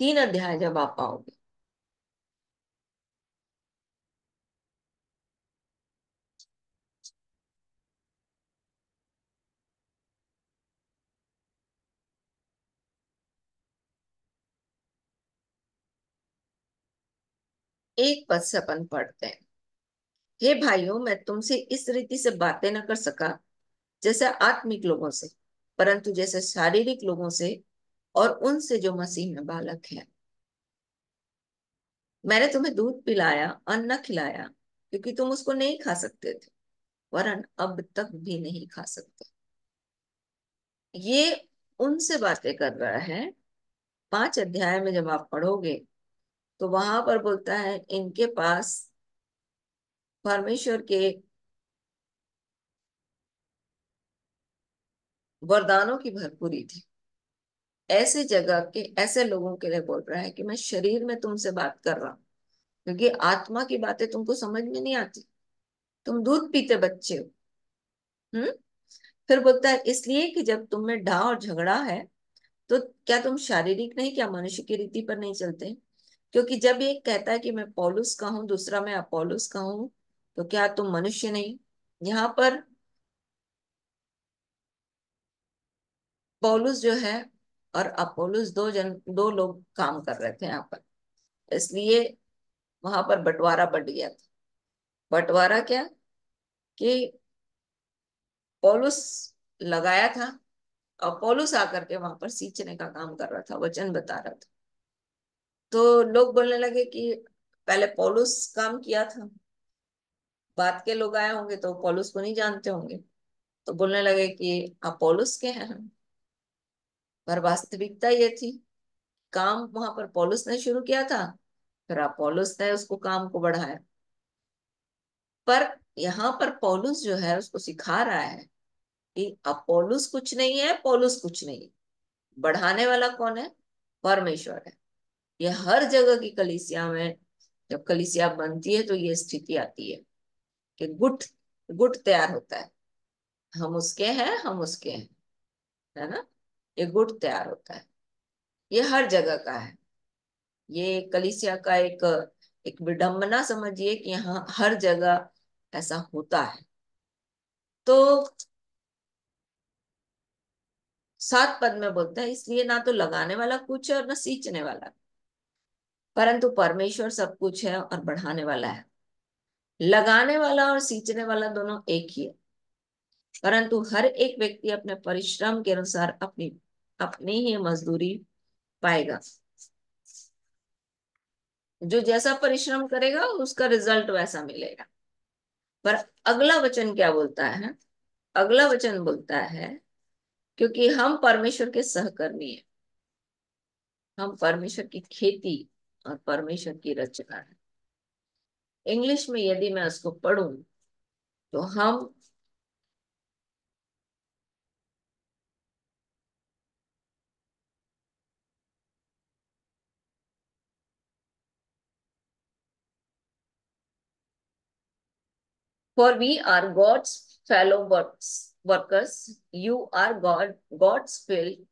[SPEAKER 1] 3 अध्याय जब आप पाओगे एक पद से अपन पढ़ते हैं। हे भाइयों, मैं तुमसे इस रीति से बातें न कर सका जैसे आत्मिक लोगों से, परंतु जैसे शारीरिक लोगों से और उनसे जो मसीह में बालक है। मैंने तुम्हें दूध पिलाया, अन्न न खिलाया, क्योंकि तुम उसको नहीं खा सकते थे, वरन अब तक भी नहीं खा सकते। ये उनसे बातें कर रहा है। 5 अध्याय में जब आप पढ़ोगे तो वहां पर बोलता है इनके पास परमेश्वर के वरदानों की भरपूरी थी। ऐसे जगह के ऐसे लोगों के लिए बोल रहा है कि मैं शरीर में तुमसे बात कर रहा हूँ, क्योंकि आत्मा की बातें तुमको समझ में नहीं आती, तुम दूध पीते बच्चे हो। फिर बोलता है इसलिए कि जब तुम में डा और झगड़ा है तो क्या तुम शारीरिक नहीं, क्या मनुष्य की रीति पर नहीं चलते? क्योंकि जब एक कहता है कि मैं पौलुस का हूँ, दूसरा मैं अपोलोस का हूँ, तो क्या तुम मनुष्य नहीं? यहाँ पर पौलुस जो है और अपोलोस दो लोग काम कर रहे थे यहाँ पर, इसलिए वहां पर बंटवारा बढ़ गया था। बंटवारा क्या कि पौलुस लगाया था और पौलुस आकर के वहां पर सींचने का काम कर रहा था, वचन बता रहा था। तो लोग बोलने लगे कि पहले पौलुस काम किया था, बाद के लोग आए होंगे तो पौलुस को नहीं जानते होंगे, तो बोलने लगे कि आप पौलुस के हैं हम। पर वास्तविकता ये थी, काम वहां पर पौलुस ने शुरू किया था, फिर अपोलोस ने उसको काम को बढ़ाया। पर यहाँ पर पौलुस जो है उसको सिखा रहा है कि अपोलोस कुछ नहीं है, पौलुस कुछ नहीं है, बढ़ाने वाला कौन है? परमेश्वर है। ये हर जगह की कलीसिया में जब कलीसिया बनती है तो ये स्थिति आती है कि गुट गुट तैयार होता है, हम उसके हैं, हम उसके हैं, है ना? ये गुट तैयार होता है, ये हर जगह का है। ये कलीसिया का एक एक विडंबना समझिए कि यहाँ हर जगह ऐसा होता है। तो 7 पद में बोलता है इसलिए ना तो लगाने वाला कुछ है और ना सींचने वाला, परंतु परमेश्वर सब कुछ है और बढ़ाने वाला है। लगाने वाला और सींचने वाला दोनों एक ही है, परंतु हर एक व्यक्ति अपने परिश्रम के अनुसार अपनी अपनी ही मजदूरी पाएगा। जो जैसा परिश्रम करेगा उसका रिजल्ट वैसा मिलेगा। पर अगला वचन क्या बोलता है? अगला वचन बोलता है क्योंकि हम परमेश्वर के सहकर्मी हैं, हम परमेश्वर की खेती और परमेश्वर की रचना है। इंग्लिश में यदि मैं उसको पढ़ूं तो हम for we are God's fellow works, workers, you are God's field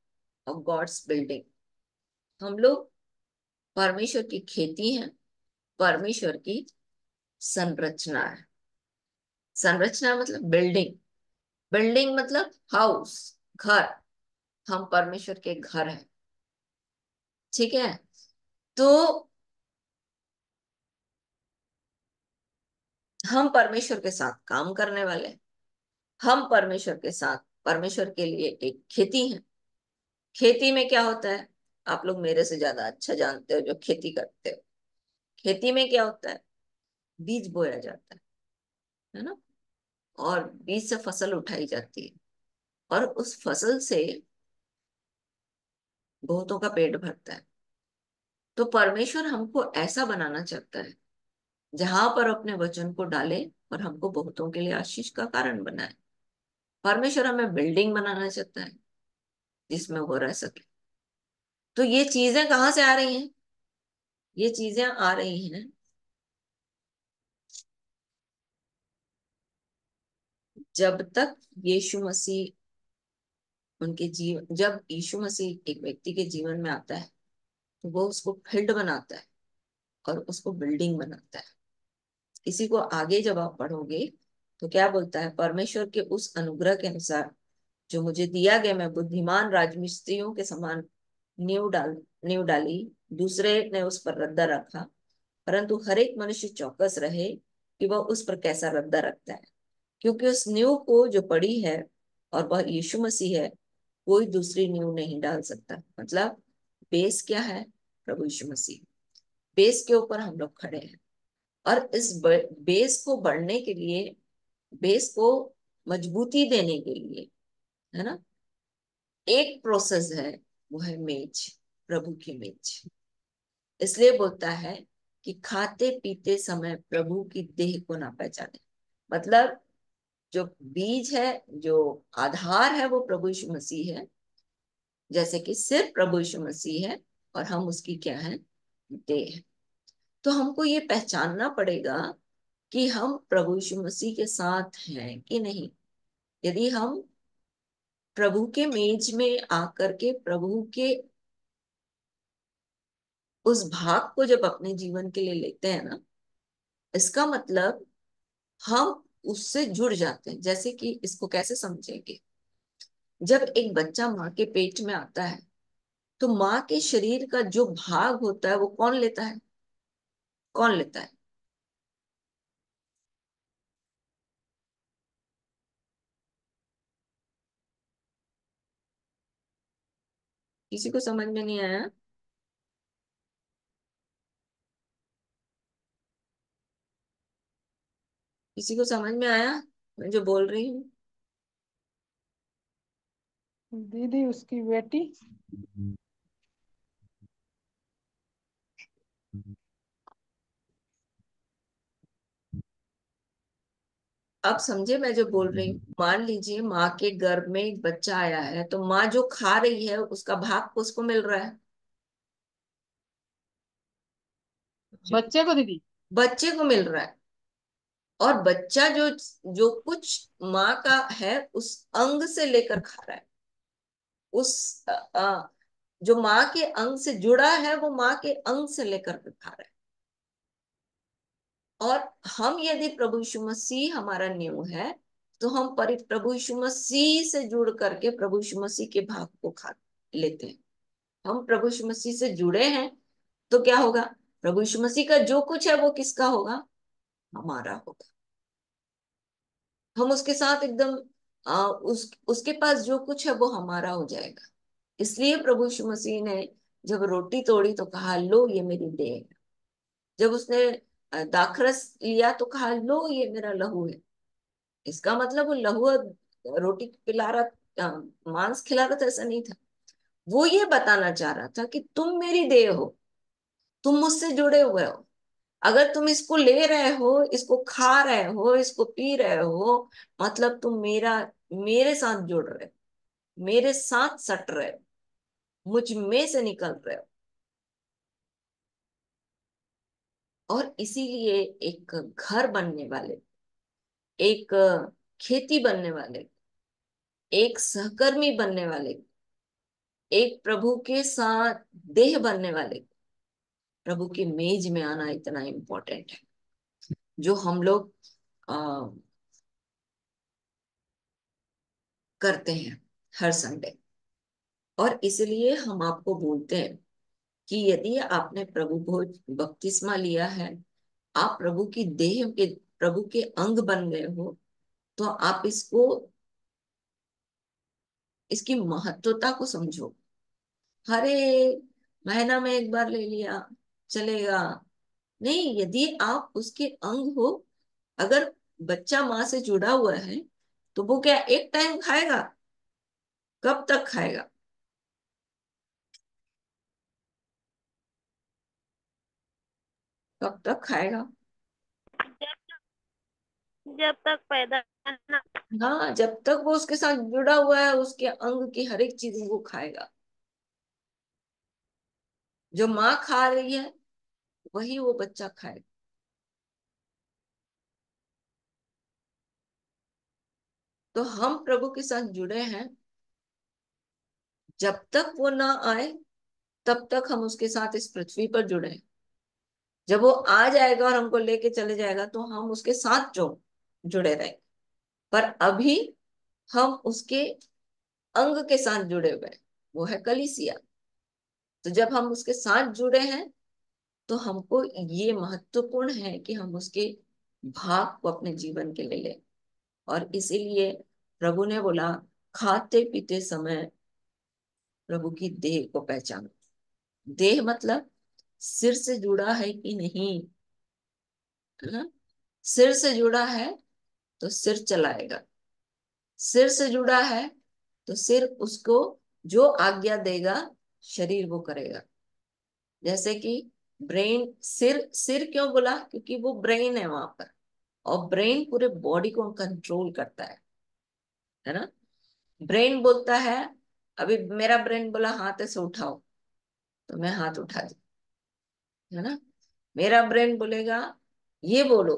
[SPEAKER 1] और गॉड्स बिल्डिंग। हम लोग परमेश्वर की खेती हैं, परमेश्वर की संरचना है। संरचना मतलब बिल्डिंग, बिल्डिंग मतलब हाउस, घर। हम परमेश्वर के घर हैं, ठीक है। तो हम परमेश्वर के साथ काम करने वाले हैं। हम परमेश्वर के साथ, परमेश्वर के लिए एक खेती है। खेती में क्या होता है, आप लोग मेरे से ज्यादा अच्छा जानते हो जो खेती करते हो। खेती में क्या होता है, बीज बोया जाता है ना, और बीज से फसल उठाई जाती है, और उस फसल से बहुतों का पेट भरता है। तो परमेश्वर हमको ऐसा बनाना चाहता है जहां पर अपने वचन को डाले और हमको बहुतों के लिए आशीष का कारण बनाए। परमेश्वर हमें बिल्डिंग बनाना चाहता है जिसमें वो रह सके। तो ये चीजें कहाँ से आ रही हैं, ये चीजें आ रही हैं जब तक यीशु मसीह उनके जीवन, जब यीशु मसीह एक व्यक्ति के जीवन में आता है तो वो उसको फील्ड बनाता है और उसको बिल्डिंग बनाता है। इसी को आगे जब आप पढ़ोगे तो क्या बोलता है, परमेश्वर के उस अनुग्रह के अनुसार जो मुझे दिया गया, मैं बुद्धिमान राजमिस्त्रियों के समान नींव डाली, दूसरे ने उस पर रद्दा रखा, परंतु हर एक मनुष्य चौकस रहे कि वह उस पर कैसा रद्दा रखता है, क्योंकि उस नींव को जो पड़ी है और वह यीशु मसीह है, कोई दूसरी नींव नहीं डाल सकता। मतलब बेस क्या है, प्रभु यीशु मसीह। बेस के ऊपर हम लोग खड़े हैं, और इस बेस को बढ़ने के लिए, बेस को मजबूती देने के लिए, है ना, एक प्रोसेस है, वो है मेज, प्रभु की मेज। इसलिए बोलता है कि खाते पीते समय प्रभु की देह को ना पहचाने। मतलब जो बीज है, जो आधार है, वो प्रभु यीशु मसीह है। जैसे कि सिर्फ प्रभु यीशु मसीह है और हम उसकी क्या है, देह है। तो हमको ये पहचानना पड़ेगा कि हम प्रभु यीशु मसीह के साथ हैं कि नहीं। यदि हम प्रभु के मेज में आकर के प्रभु के उस भाग को जब अपने जीवन के लिए लेते हैं ना, इसका मतलब हम उससे जुड़ जाते हैं। जैसे कि इसको कैसे समझेंगे, जब एक बच्चा माँ के पेट में आता है तो माँ के शरीर का जो भाग होता है वो कौन लेता है, कौन लेता है? किसी को समझ में नहीं आया? किसी को समझ में आया मैं जो बोल रही हूँ?
[SPEAKER 8] दीदी उसकी बेटी।
[SPEAKER 1] अब समझे मैं जो बोल रही हूँ? मान लीजिए माँ के गर्भ में एक बच्चा आया है, तो माँ जो खा रही है उसका भाग उसको मिल रहा है,
[SPEAKER 8] बच्चे को दीदी।
[SPEAKER 1] बच्चे को मिल रहा है। और बच्चा जो जो कुछ माँ का है उस अंग से लेकर खा रहा है। उस जो माँ के अंग से जुड़ा है वो माँ के अंग से लेकर के खा रहा है। और हम यदि प्रभु यीशु मसीह हमारा नींव है तो हम प्रभु यीशु मसीह से जुड़ करके प्रभु यीशु मसीह के भाग को खा लेते हैं। हम प्रभु यीशु मसीह से जुड़े हैं तो क्या होगा, प्रभु यीशु मसीह का जो कुछ है वो किसका होगा, हमारा होगा। हम उसके साथ एकदम उसके पास जो कुछ है वो हमारा हो जाएगा। इसलिए प्रभु यीशु मसीह ने जब रोटी तोड़ी तो कहा, लो ये मेरी देह है। जब उसने दाखरस लिया तो कहा, लो ये मेरा लहू है। इसका मतलब वो लहू रोटी पिला रहा, मांस खिला रहा था, ऐसा नहीं था। वो ये बताना चाह रहा था कि तुम मेरी देह हो, तुम मुझसे जुड़े हुए हो। अगर तुम इसको ले रहे हो, इसको खा रहे हो, इसको पी रहे हो, मतलब तुम मेरे साथ जुड़ रहे हो, मेरे साथ सट रहे हो, मुझ में से निकल रहे हो। और इसीलिए एक घर बनने वाले, एक खेती बनने वाले, एक सहकर्मी बनने वाले, एक प्रभु के साथ देह बनने वाले, प्रभु की मेज में आना इतना इम्पोर्टेंट है, जो हम लोग करते हैं हर संडे। और इसलिए हम आपको बोलते हैं कि यदि आपने प्रभु भोज बपतिस्मा लिया है, आप प्रभु की देह के, प्रभु के अंग बन गए हो, तो आप इसकी महत्वता को समझो। हरे महीना में एक बार ले लिया चलेगा नहीं, यदि आप उसके अंग हो। अगर बच्चा माँ से जुड़ा हुआ है तो वो क्या एक टाइम खाएगा? कब तक खाएगा? कब तक खाएगा?
[SPEAKER 4] जब तक पैदा ना।
[SPEAKER 1] हाँ, जब तक वो उसके साथ जुड़ा हुआ है, उसके अंग की हर एक चीज वो खाएगा। जो माँ खा रही है वही वो बच्चा खाएगा। तो हम प्रभु के साथ जुड़े हैं, जब तक वो ना आए तब तक हम उसके साथ इस पृथ्वी पर जुड़े हैं। जब वो आ जाएगा और हमको लेके चले जाएगा तो हम उसके साथ जो जुड़े रहेंगे, पर अभी हम उसके अंग के साथ जुड़े हुए हैं, वो है कलीसिया। तो जब हम उसके साथ जुड़े हैं तो हमको ये महत्वपूर्ण है कि हम उसके भाग को अपने जीवन के लिए लें। और इसीलिए प्रभु ने बोला, खाते पीते समय प्रभु की देह को पहचानो। देह मतलब सिर से जुड़ा है कि नहीं, है ना? सिर से जुड़ा है तो सिर चलाएगा, सिर से जुड़ा है तो सिर उसको जो आज्ञा देगा शरीर वो करेगा। जैसे कि ब्रेन, सिर सिर क्यों बोला? क्योंकि वो ब्रेन है वहां पर, और ब्रेन पूरे बॉडी को कंट्रोल करता है ना? ब्रेन बोलता है, अभी मेरा ब्रेन बोला हाथ ऐसे उठाओ तो मैं हाथ उठा दी, है ना? मेरा ब्रेन बोलेगा ये बोलो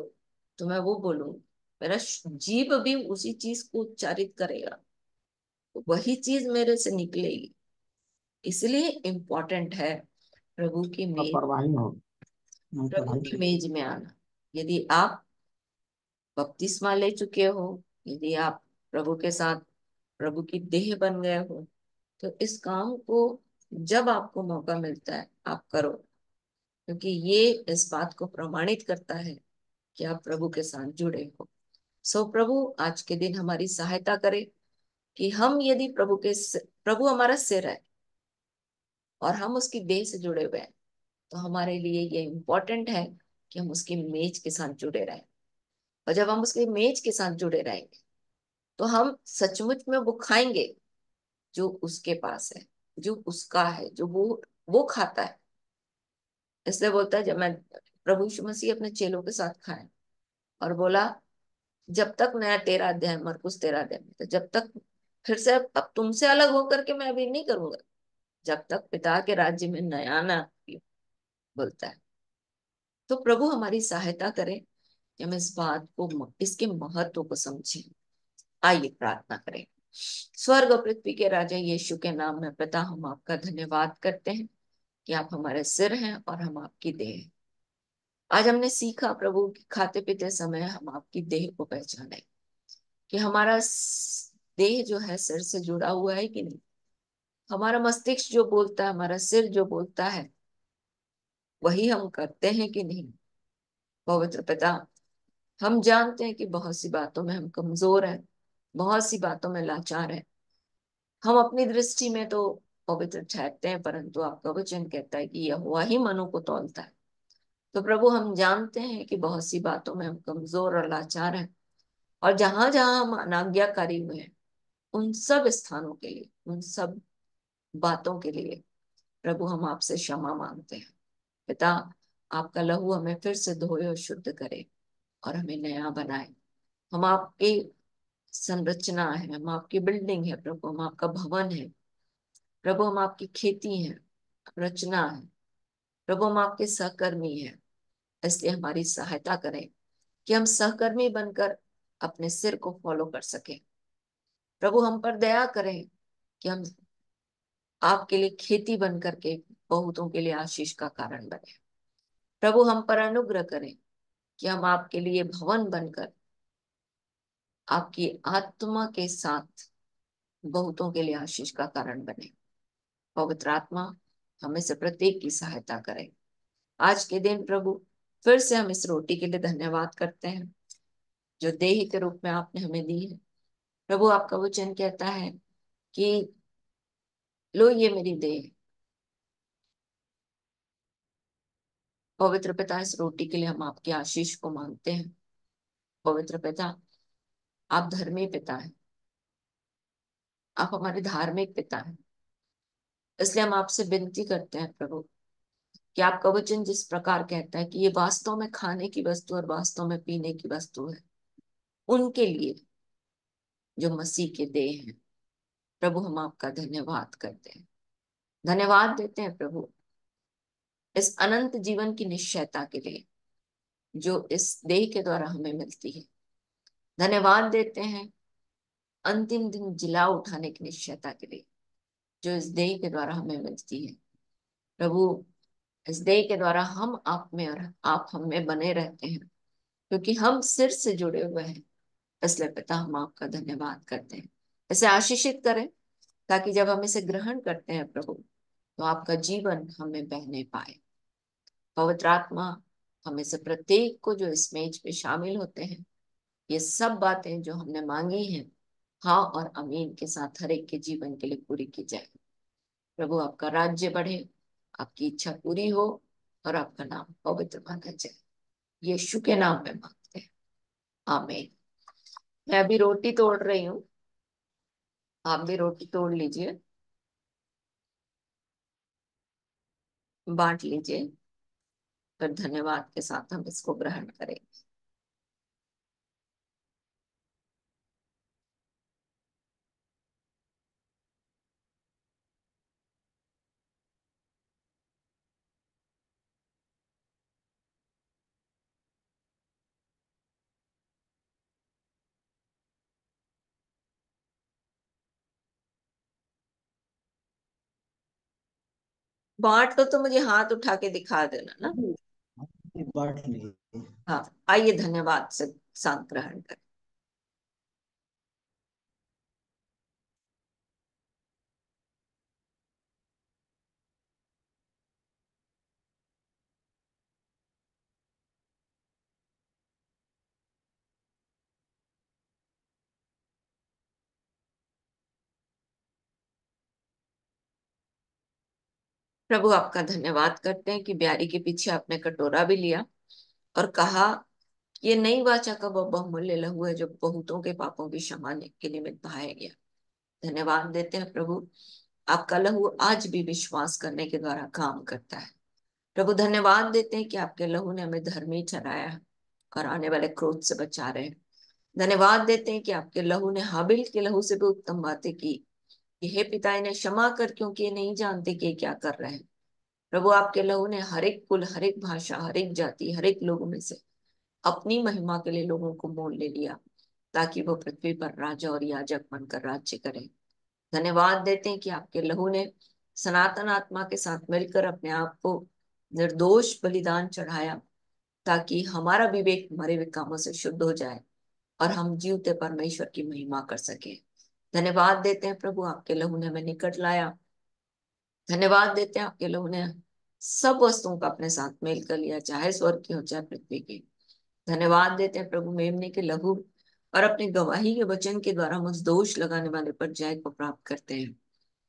[SPEAKER 1] तो मैं वो बोलूंगी। मेरा जीभ भी उसी चीज को उच्चारित करेगा, तो वही चीज मेरे से निकलेगी। इसलिए इम्पोर्टेंट है प्रभु की मेज,
[SPEAKER 10] लापरवाही हो
[SPEAKER 1] प्रभु की
[SPEAKER 10] लापरवाही।
[SPEAKER 1] मेज में आना। यदि आप बपतिस्मा ले चुके हो, यदि आप प्रभु के साथ प्रभु की देह बन गए हो, तो इस काम को जब आपको मौका मिलता है आप करो, क्योंकि ये इस बात को प्रमाणित करता है कि आप प्रभु के साथ जुड़े हो। सो प्रभु आज के दिन हमारी सहायता करे कि हम यदि प्रभु हमारा सिर है और हम उसकी देह से जुड़े हुए हैं, तो हमारे लिए ये इम्पोर्टेंट है कि हम उसकी मेज के साथ जुड़े रहें। और जब हम उसकी मेज के साथ जुड़े रहेंगे तो हम सचमुच में वो खाएंगे जो उसके पास है, जो उसका है, जो वो खाता है। इसलिए बोलता है, जब मैं प्रभु यीशु मसीह अपने चेलों के साथ खाए और बोला, जब तक नया 13 अध्याय, मरकुस 13 अध्याय में, तो जब तक फिर से अब तुमसे अलग होकर के मैं अभी नहीं करूंगा, जब तक पिता के राज्य में नया ना पीऊं, बोलता है। तो प्रभु हमारी सहायता करे कि हम इस बात को, इसके महत्व को समझें। आइए प्रार्थना करें। स्वर्ग और पृथ्वी के राजा यीशु के नाम में पिता, हम आपका धन्यवाद करते हैं कि आप हमारे सिर हैं और हम आपकी देह हैं। आज हमने सीखा प्रभु कि खाते पीते समय हम आपकी देह को पहचाने, कि हमारा देह जो है सिर से जुड़ा हुआ है कि नहीं, हमारा मस्तिष्क जो बोलता है, हमारा सिर जो बोलता है, वही हम करते हैं कि नहीं। पवित्र पिता, हम जानते हैं कि बहुत सी बातों में हम कमजोर हैं, बहुत सी बातों में लाचार हैं। हम अपनी दृष्टि में तो पवित्र ठहरते हैं, परंतु आपका वचन कहता है कि यहोवा ही मनों को तौलता है। तो प्रभु, हम जानते हैं कि बहुत सी बातों में हम कमजोर और लाचार हैं, और जहां जहां हम अनाज्ञाकारी हुए हैं, उन सब स्थानों के लिए, उन सब बातों के लिए प्रभु हम आपसे क्षमा मांगते हैं। पिता, आपका लहू हमें फिर से धोए और शुद्ध करे और हमें नया बनाए। हम आपकी संरचना है, हम आपकी बिल्डिंग है प्रभु, हम आपका भवन है प्रभु, हम आपकी खेती है, रचना है प्रभु, हम आपके सहकर्मी हैं। इसलिए हमारी सहायता करें कि हम सहकर्मी बनकर अपने सिर को फॉलो कर सकें। प्रभु हम पर दया करें कि हम आपके लिए खेती बन करके बहुतों के लिए आशीष का कारण बने। प्रभु हम पर अनुग्रह करें कि हम आपके लिए भवन बनकर आपकी आत्मा के साथ बहुतों के लिए आशीष का कारण बने। पवित्र आत्मा हमें से प्रत्येक की सहायता करे। आज के दिन प्रभु फिर से हम इस रोटी के लिए धन्यवाद करते हैं जो देह के रूप में आपने हमें दी है। प्रभु आपका वचन कहता है कि लो ये मेरी देह। पवित्र पिता इस रोटी के लिए हम आपकी आशीष को मांगते हैं। पवित्र पिता आप धर्मी पिता हैं, आप हमारे धार्मिक पिता हैं। इसलिए हम आपसे विनती करते हैं प्रभु कि आपका वचन जिस प्रकार कहता है कि ये वास्तव में खाने की वस्तु और वास्तव में पीने की वस्तु है उनके लिए जो मसीह के देह हैं। प्रभु हम आपका धन्यवाद करते हैं, धन्यवाद देते हैं प्रभु इस अनंत जीवन की निश्चयता के लिए जो इस देह के द्वारा हमें मिलती है। धन्यवाद देते हैं अंतिम दिन जिला उठाने की निश्चयता के लिए जो इस देह के द्वारा हमें मिलती है। प्रभु इस देह के द्वारा हम आप में और आप हम में बने रहते हैं क्योंकि हम सिर से जुड़े हुए हैं। इसलिए पिता हम आपका धन्यवाद करते हैं। इसे आशीषित करें ताकि जब हम इसे ग्रहण करते हैं प्रभु तो आपका जीवन हमें बहने पाए। पवित्र आत्मा हमें से प्रत्येक को जो इस मेज पे शामिल होते हैं ये सब बातें जो हमने मांगी हैं हाँ और अमीन के साथ हर एक के जीवन के लिए पूरी की जाए। प्रभु आपका राज्य बढ़े, आपकी इच्छा पूरी हो और आपका नाम पवित्र माना जाए। यीशु के नाम में मांगते हैं, आमीन। मैं अभी रोटी तोड़ रही हूँ, आप भी रोटी तोड़ लीजिए, बांट लीजिए, फिर धन्यवाद के साथ हम इसको ग्रहण करेंगे। बांट लो तो मुझे हाथ उठा के दिखा देना ना।
[SPEAKER 2] बांट ली।
[SPEAKER 1] हाँ, आइए धन्यवाद से साथ ग्रहण करें। प्रभु आपका धन्यवाद करते हैं कि ब्यारी के पीछे आपने कटोरा भी लिया और कहा ये नई वाचा का वह बहुमूल्य लहू है जो बहुतों के पापों की क्षमा के निमित्त बहाया गया। धन्यवाद देते हैं प्रभु, आपका लहू आज भी विश्वास करने के द्वारा काम करता है। प्रभु धन्यवाद देते हैं कि आपके लहू ने हमें धर्मी ठहराया है और आने वाले क्रोध से बचा रहे हैं। धन्यवाद देते हैं कि आपके लहू ने हाबिल के लहू से भी उत्तम बातें की कि हे पिता इन्हें क्षमा कर क्योंकि ये नहीं जानते कि ये क्या कर रहे हैं। प्रभु आपके लहू ने हर एक कुल, हर एक भाषा, हर एक जाति, हर एक लोगों में से अपनी महिमा के लिए लोगों को मोल ले लिया ताकि वो पृथ्वी पर राजा और याजक बनकर राज्य करें। धन्यवाद देते हैं कि आपके लहू ने सनातन आत्मा के साथ मिलकर अपने आप को निर्दोष बलिदान चढ़ाया ताकि हमारा विवेक मरे हुए कामों से शुद्ध हो जाए और हम जीवते परमेश्वर की महिमा कर सके। धन्यवाद देते हैं प्रभु आपके लहू ने हमें निकट लाया। धन्यवाद देते हैं आपके लहू ने सब वस्तुओं का अपने साथ मेल कर लिया, चाहे स्वर्ग की हो चाहे पृथ्वी की। धन्यवाद देते हैं प्रभु मेमने के लहू और अपनी गवाही के वचन के द्वारा हम उस दोष लगाने वाले पर जय को प्राप्त करते हैं।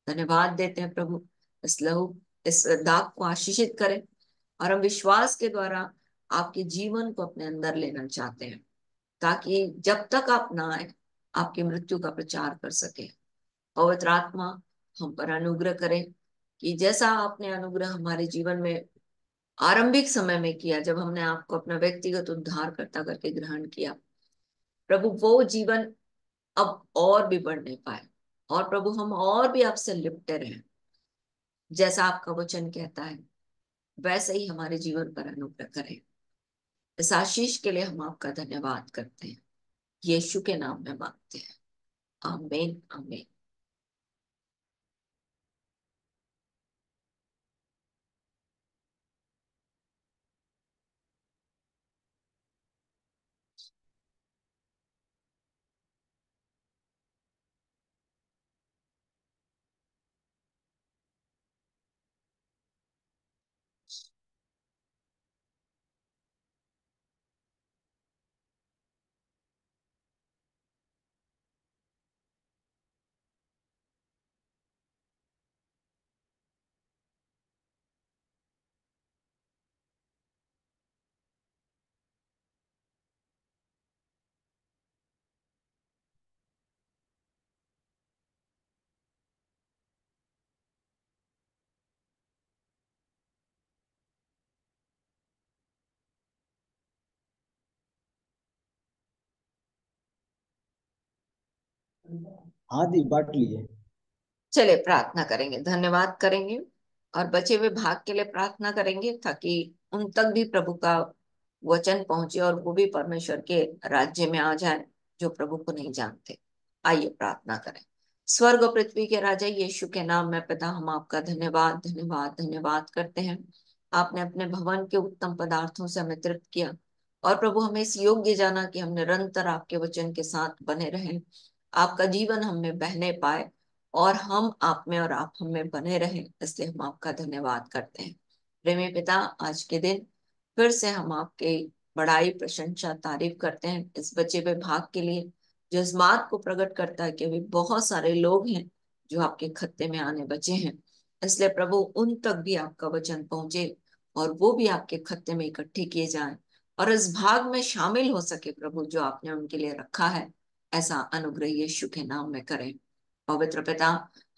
[SPEAKER 1] धन्यवाद देते हैं प्रभु इस लहू, इस दाग को आशीषित करें और हम विश्वास के द्वारा आपके जीवन को अपने अंदर लेना चाहते हैं ताकि जब तक आप ना आए आपकी मृत्यु का प्रचार कर सके। पवित्र आत्मा हम पर अनुग्रह करें कि जैसा आपने अनुग्रह हमारे जीवन में आरंभिक समय में किया जब हमने आपको अपना व्यक्तिगत उद्धारकर्ता करके ग्रहण किया, प्रभु वो जीवन अब और भी बढ़ने पाए और प्रभु हम और भी आपसे लिपटे रहें। जैसा आपका वचन कहता है वैसे ही हमारे जीवन पर अनुग्रह करें। इस आशीष के लिए हम आपका धन्यवाद करते हैं, यीशु के नाम में मांगते हैं, आमीन आमीन।
[SPEAKER 10] हाँ दी बांट लिए।
[SPEAKER 1] चलिए प्रार्थना करेंगे, धन्यवाद करेंगे और बचे हुए भाग के लिए प्रार्थना करेंगे ताकि उन तक भी प्रभु का वचन पहुंचे और वो भी परमेश्वर के राज्य में आ जाए जो प्रभु को नहीं जानते। आइए प्रार्थना करें। स्वर्ग और पृथ्वी के राजा यीशु के नाम में पिता, हम आपका धन्यवाद धन्यवाद धन्यवाद करते हैं। आपने अपने भवन के उत्तम पदार्थों से हमें तृप्त किया और प्रभु हमें इस योग्य जाना कि हम निरंतर आपके वचन के साथ बने रहें, आपका जीवन हम में बहने पाए और हम आप में और आप हम में बने रहें। इसलिए हम आपका धन्यवाद करते हैं। प्रेमी पिता, आज के दिन फिर से हम आपके बड़ाई प्रशंसा तारीफ करते हैं इस बचे हुए भाग के लिए, जो इस बात को प्रकट करता है कि अभी बहुत सारे लोग हैं जो आपके खत्ते में आने बचे हैं। इसलिए प्रभु उन तक भी आपका वचन पहुंचे और वो भी आपके खत्ते में इकट्ठे किए जाएं और इस भाग में शामिल हो सके प्रभु जो आपने उनके लिए रखा है। ऐसा अनुग्रह यीशु के नाम में करें। पवित्र पिता,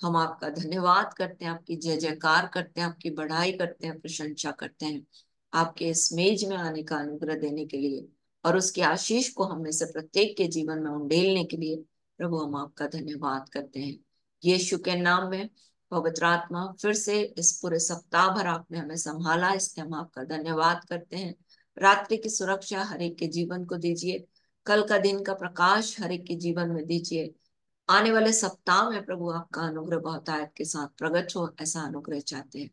[SPEAKER 1] हम आपका धन्यवाद करते हैं, आपकी जय जयकार करते हैं, आपकी बढ़ाई करते हैं, प्रशंसा करते हैं आपके इस मेज में आने का अनुग्रह देने के लिए और उसकी आशीष को हम में से प्रत्येक के जीवन में उंडेलने के लिए। प्रभु हम आपका धन्यवाद करते हैं यीशु के नाम में। पवित्र आत्मा, फिर से इस पूरे सप्ताह भर आपने हमें संभाला, इसलिए हम आपका धन्यवाद करते हैं। रात्रि की सुरक्षा हर एक के जीवन को दीजिए, कल का दिन का प्रकाश हर एक के जीवन में दीजिए। आने वाले सप्ताह में प्रभु आपका अनुग्रह बहुतायत के साथ प्रकट हो, ऐसा अनुग्रह चाहते हैं।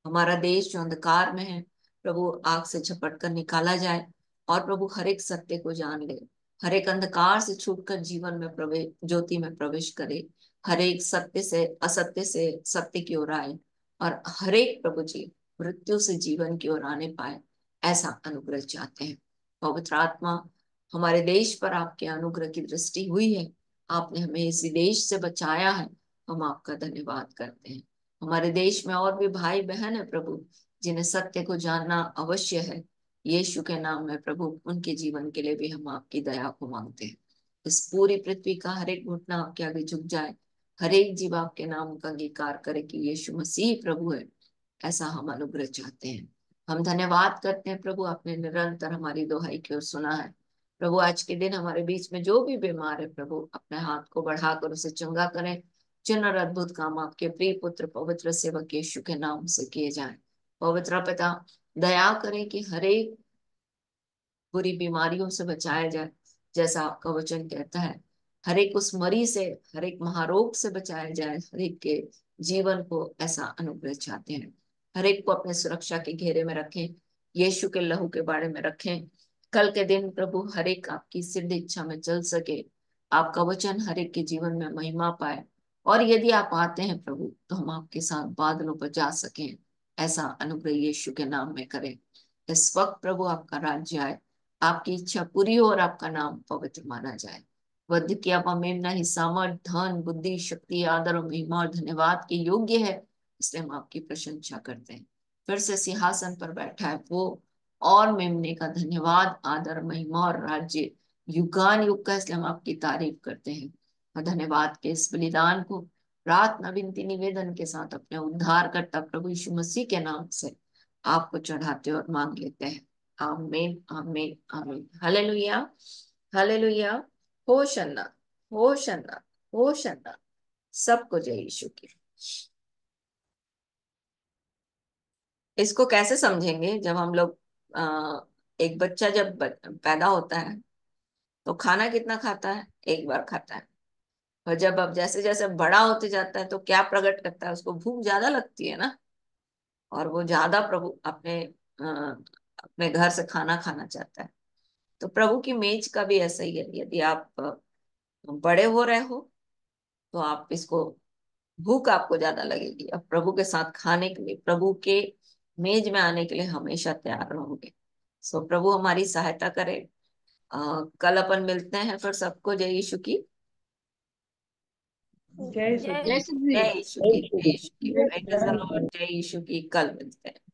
[SPEAKER 1] हमारा देश जो अंधकार में है प्रभु आग से झपट कर निकाला जाए और प्रभु हर एक सत्य को जान ले, हर एक अंधकार से छूटकर जीवन में प्रवेश, ज्योति में प्रवेश करे, हर एक सत्य से असत्य से सत्य की ओर आए और हर एक प्रभु जी मृत्यु से जीवन की ओर आने पाए, ऐसा अनुग्रह चाहते हैं। पवित्र आत्मा, हमारे देश पर आपके अनुग्रह की दृष्टि हुई है, आपने हमें इसी देश से बचाया है, हम आपका धन्यवाद करते हैं। हमारे देश में और भी भाई बहन है प्रभु जिन्हें सत्य को जानना अवश्य है, यीशु के नाम में प्रभु उनके जीवन के लिए भी हम आपकी दया को मांगते हैं। इस पूरी पृथ्वी का हर एक घुटना आपके आगे झुक जाए, हर एक जीव आपके नाम का अंगीकार करे कि यीशु मसीह प्रभु है, ऐसा हम अनुग्रह चाहते हैं। हम धन्यवाद करते हैं प्रभु, आपने निरंतर हमारी दुहाई की ओर सुना है। प्रभु आज के दिन हमारे बीच में जो भी बीमार है प्रभु अपने हाथ को बढ़ाकर उसे चंगा करें। चिन्ह और अद्भुत काम आपके प्रिय पुत्र पवित्र सेवक यीशु के नाम से किए जाएं। पवित्र पिता, दया करें कि हर एक बुरी बीमारियों से बचाया जाए, जैसा आपका वचन कहता है। हर एक उस मरी से, हर एक महारोग से बचाया जाए, हर एक के जीवन को ऐसा अनुग्रह चाहते हैं। हर एक को अपने सुरक्षा के घेरे में रखें, यीशु के लहू के बारे में रखें। कल के दिन प्रभु हर एक आपकी सिद्ध इच्छा में चल सके, आपका वचन हर एक के जीवन में महिमा पाए और यदि आप आते हैं प्रभु तो हम आपके साथ बादलों पर जा सकें, ऐसा अनुग्रह यीशु के नाम में करें। इस वक्त प्रभु आपका राज्य आए, आपकी इच्छा पूरी हो और आपका नाम पवित्र माना जाए। वध की आप मेमना ही सामर्थ धन बुद्धि शक्ति आदर और महिमा और धन्यवाद के योग्य है, इसलिए हम आपकी प्रशंसा करते हैं। फिर से सिंहासन पर बैठा है वो और मेमने का धन्यवाद आदर महिमा और राज्य युगान युग का, इसलिए हम आपकी तारीफ करते हैं और धन्यवाद के इस बलिदान को प्रार्थना विनती निवेदन के साथ अपने उद्धार करता प्रभु यीशु मसीह के नाम से आपको चढ़ाते और मांग लेते हैं। आमीन आमीन आमीन। हालेलुया हालेलुया। होशन्ना होशन्ना होशन्ना। सबको जय यीशु की। इसको कैसे समझेंगे, जब हम लोग एक बच्चा जब पैदा होता है तो खाना कितना खाता है? एक बार खाता है। और जब अब जैसे जैसे बड़ा होते जाता है तो क्या प्रकट करता है, उसको भूख ज्यादा लगती है ना, और वो ज्यादा प्रभु अपने घर से खाना खाना चाहता है। तो प्रभु की मेज का भी ऐसा ही है, यदि आप बड़े हो रहे हो तो आप इसको, भूख आपको ज्यादा लगेगी, अब प्रभु के साथ खाने के लिए, प्रभु के मेज में आने के लिए हमेशा तैयार रहोगे। सो प्रभु हमारी सहायता करे। कल अपन मिलते हैं, फिर सबको जय यीशु की,
[SPEAKER 8] जय श्री
[SPEAKER 1] जय यीशु की, जय यीशु की, praise the Lord, जय यीशु की। कल मिलते हैं।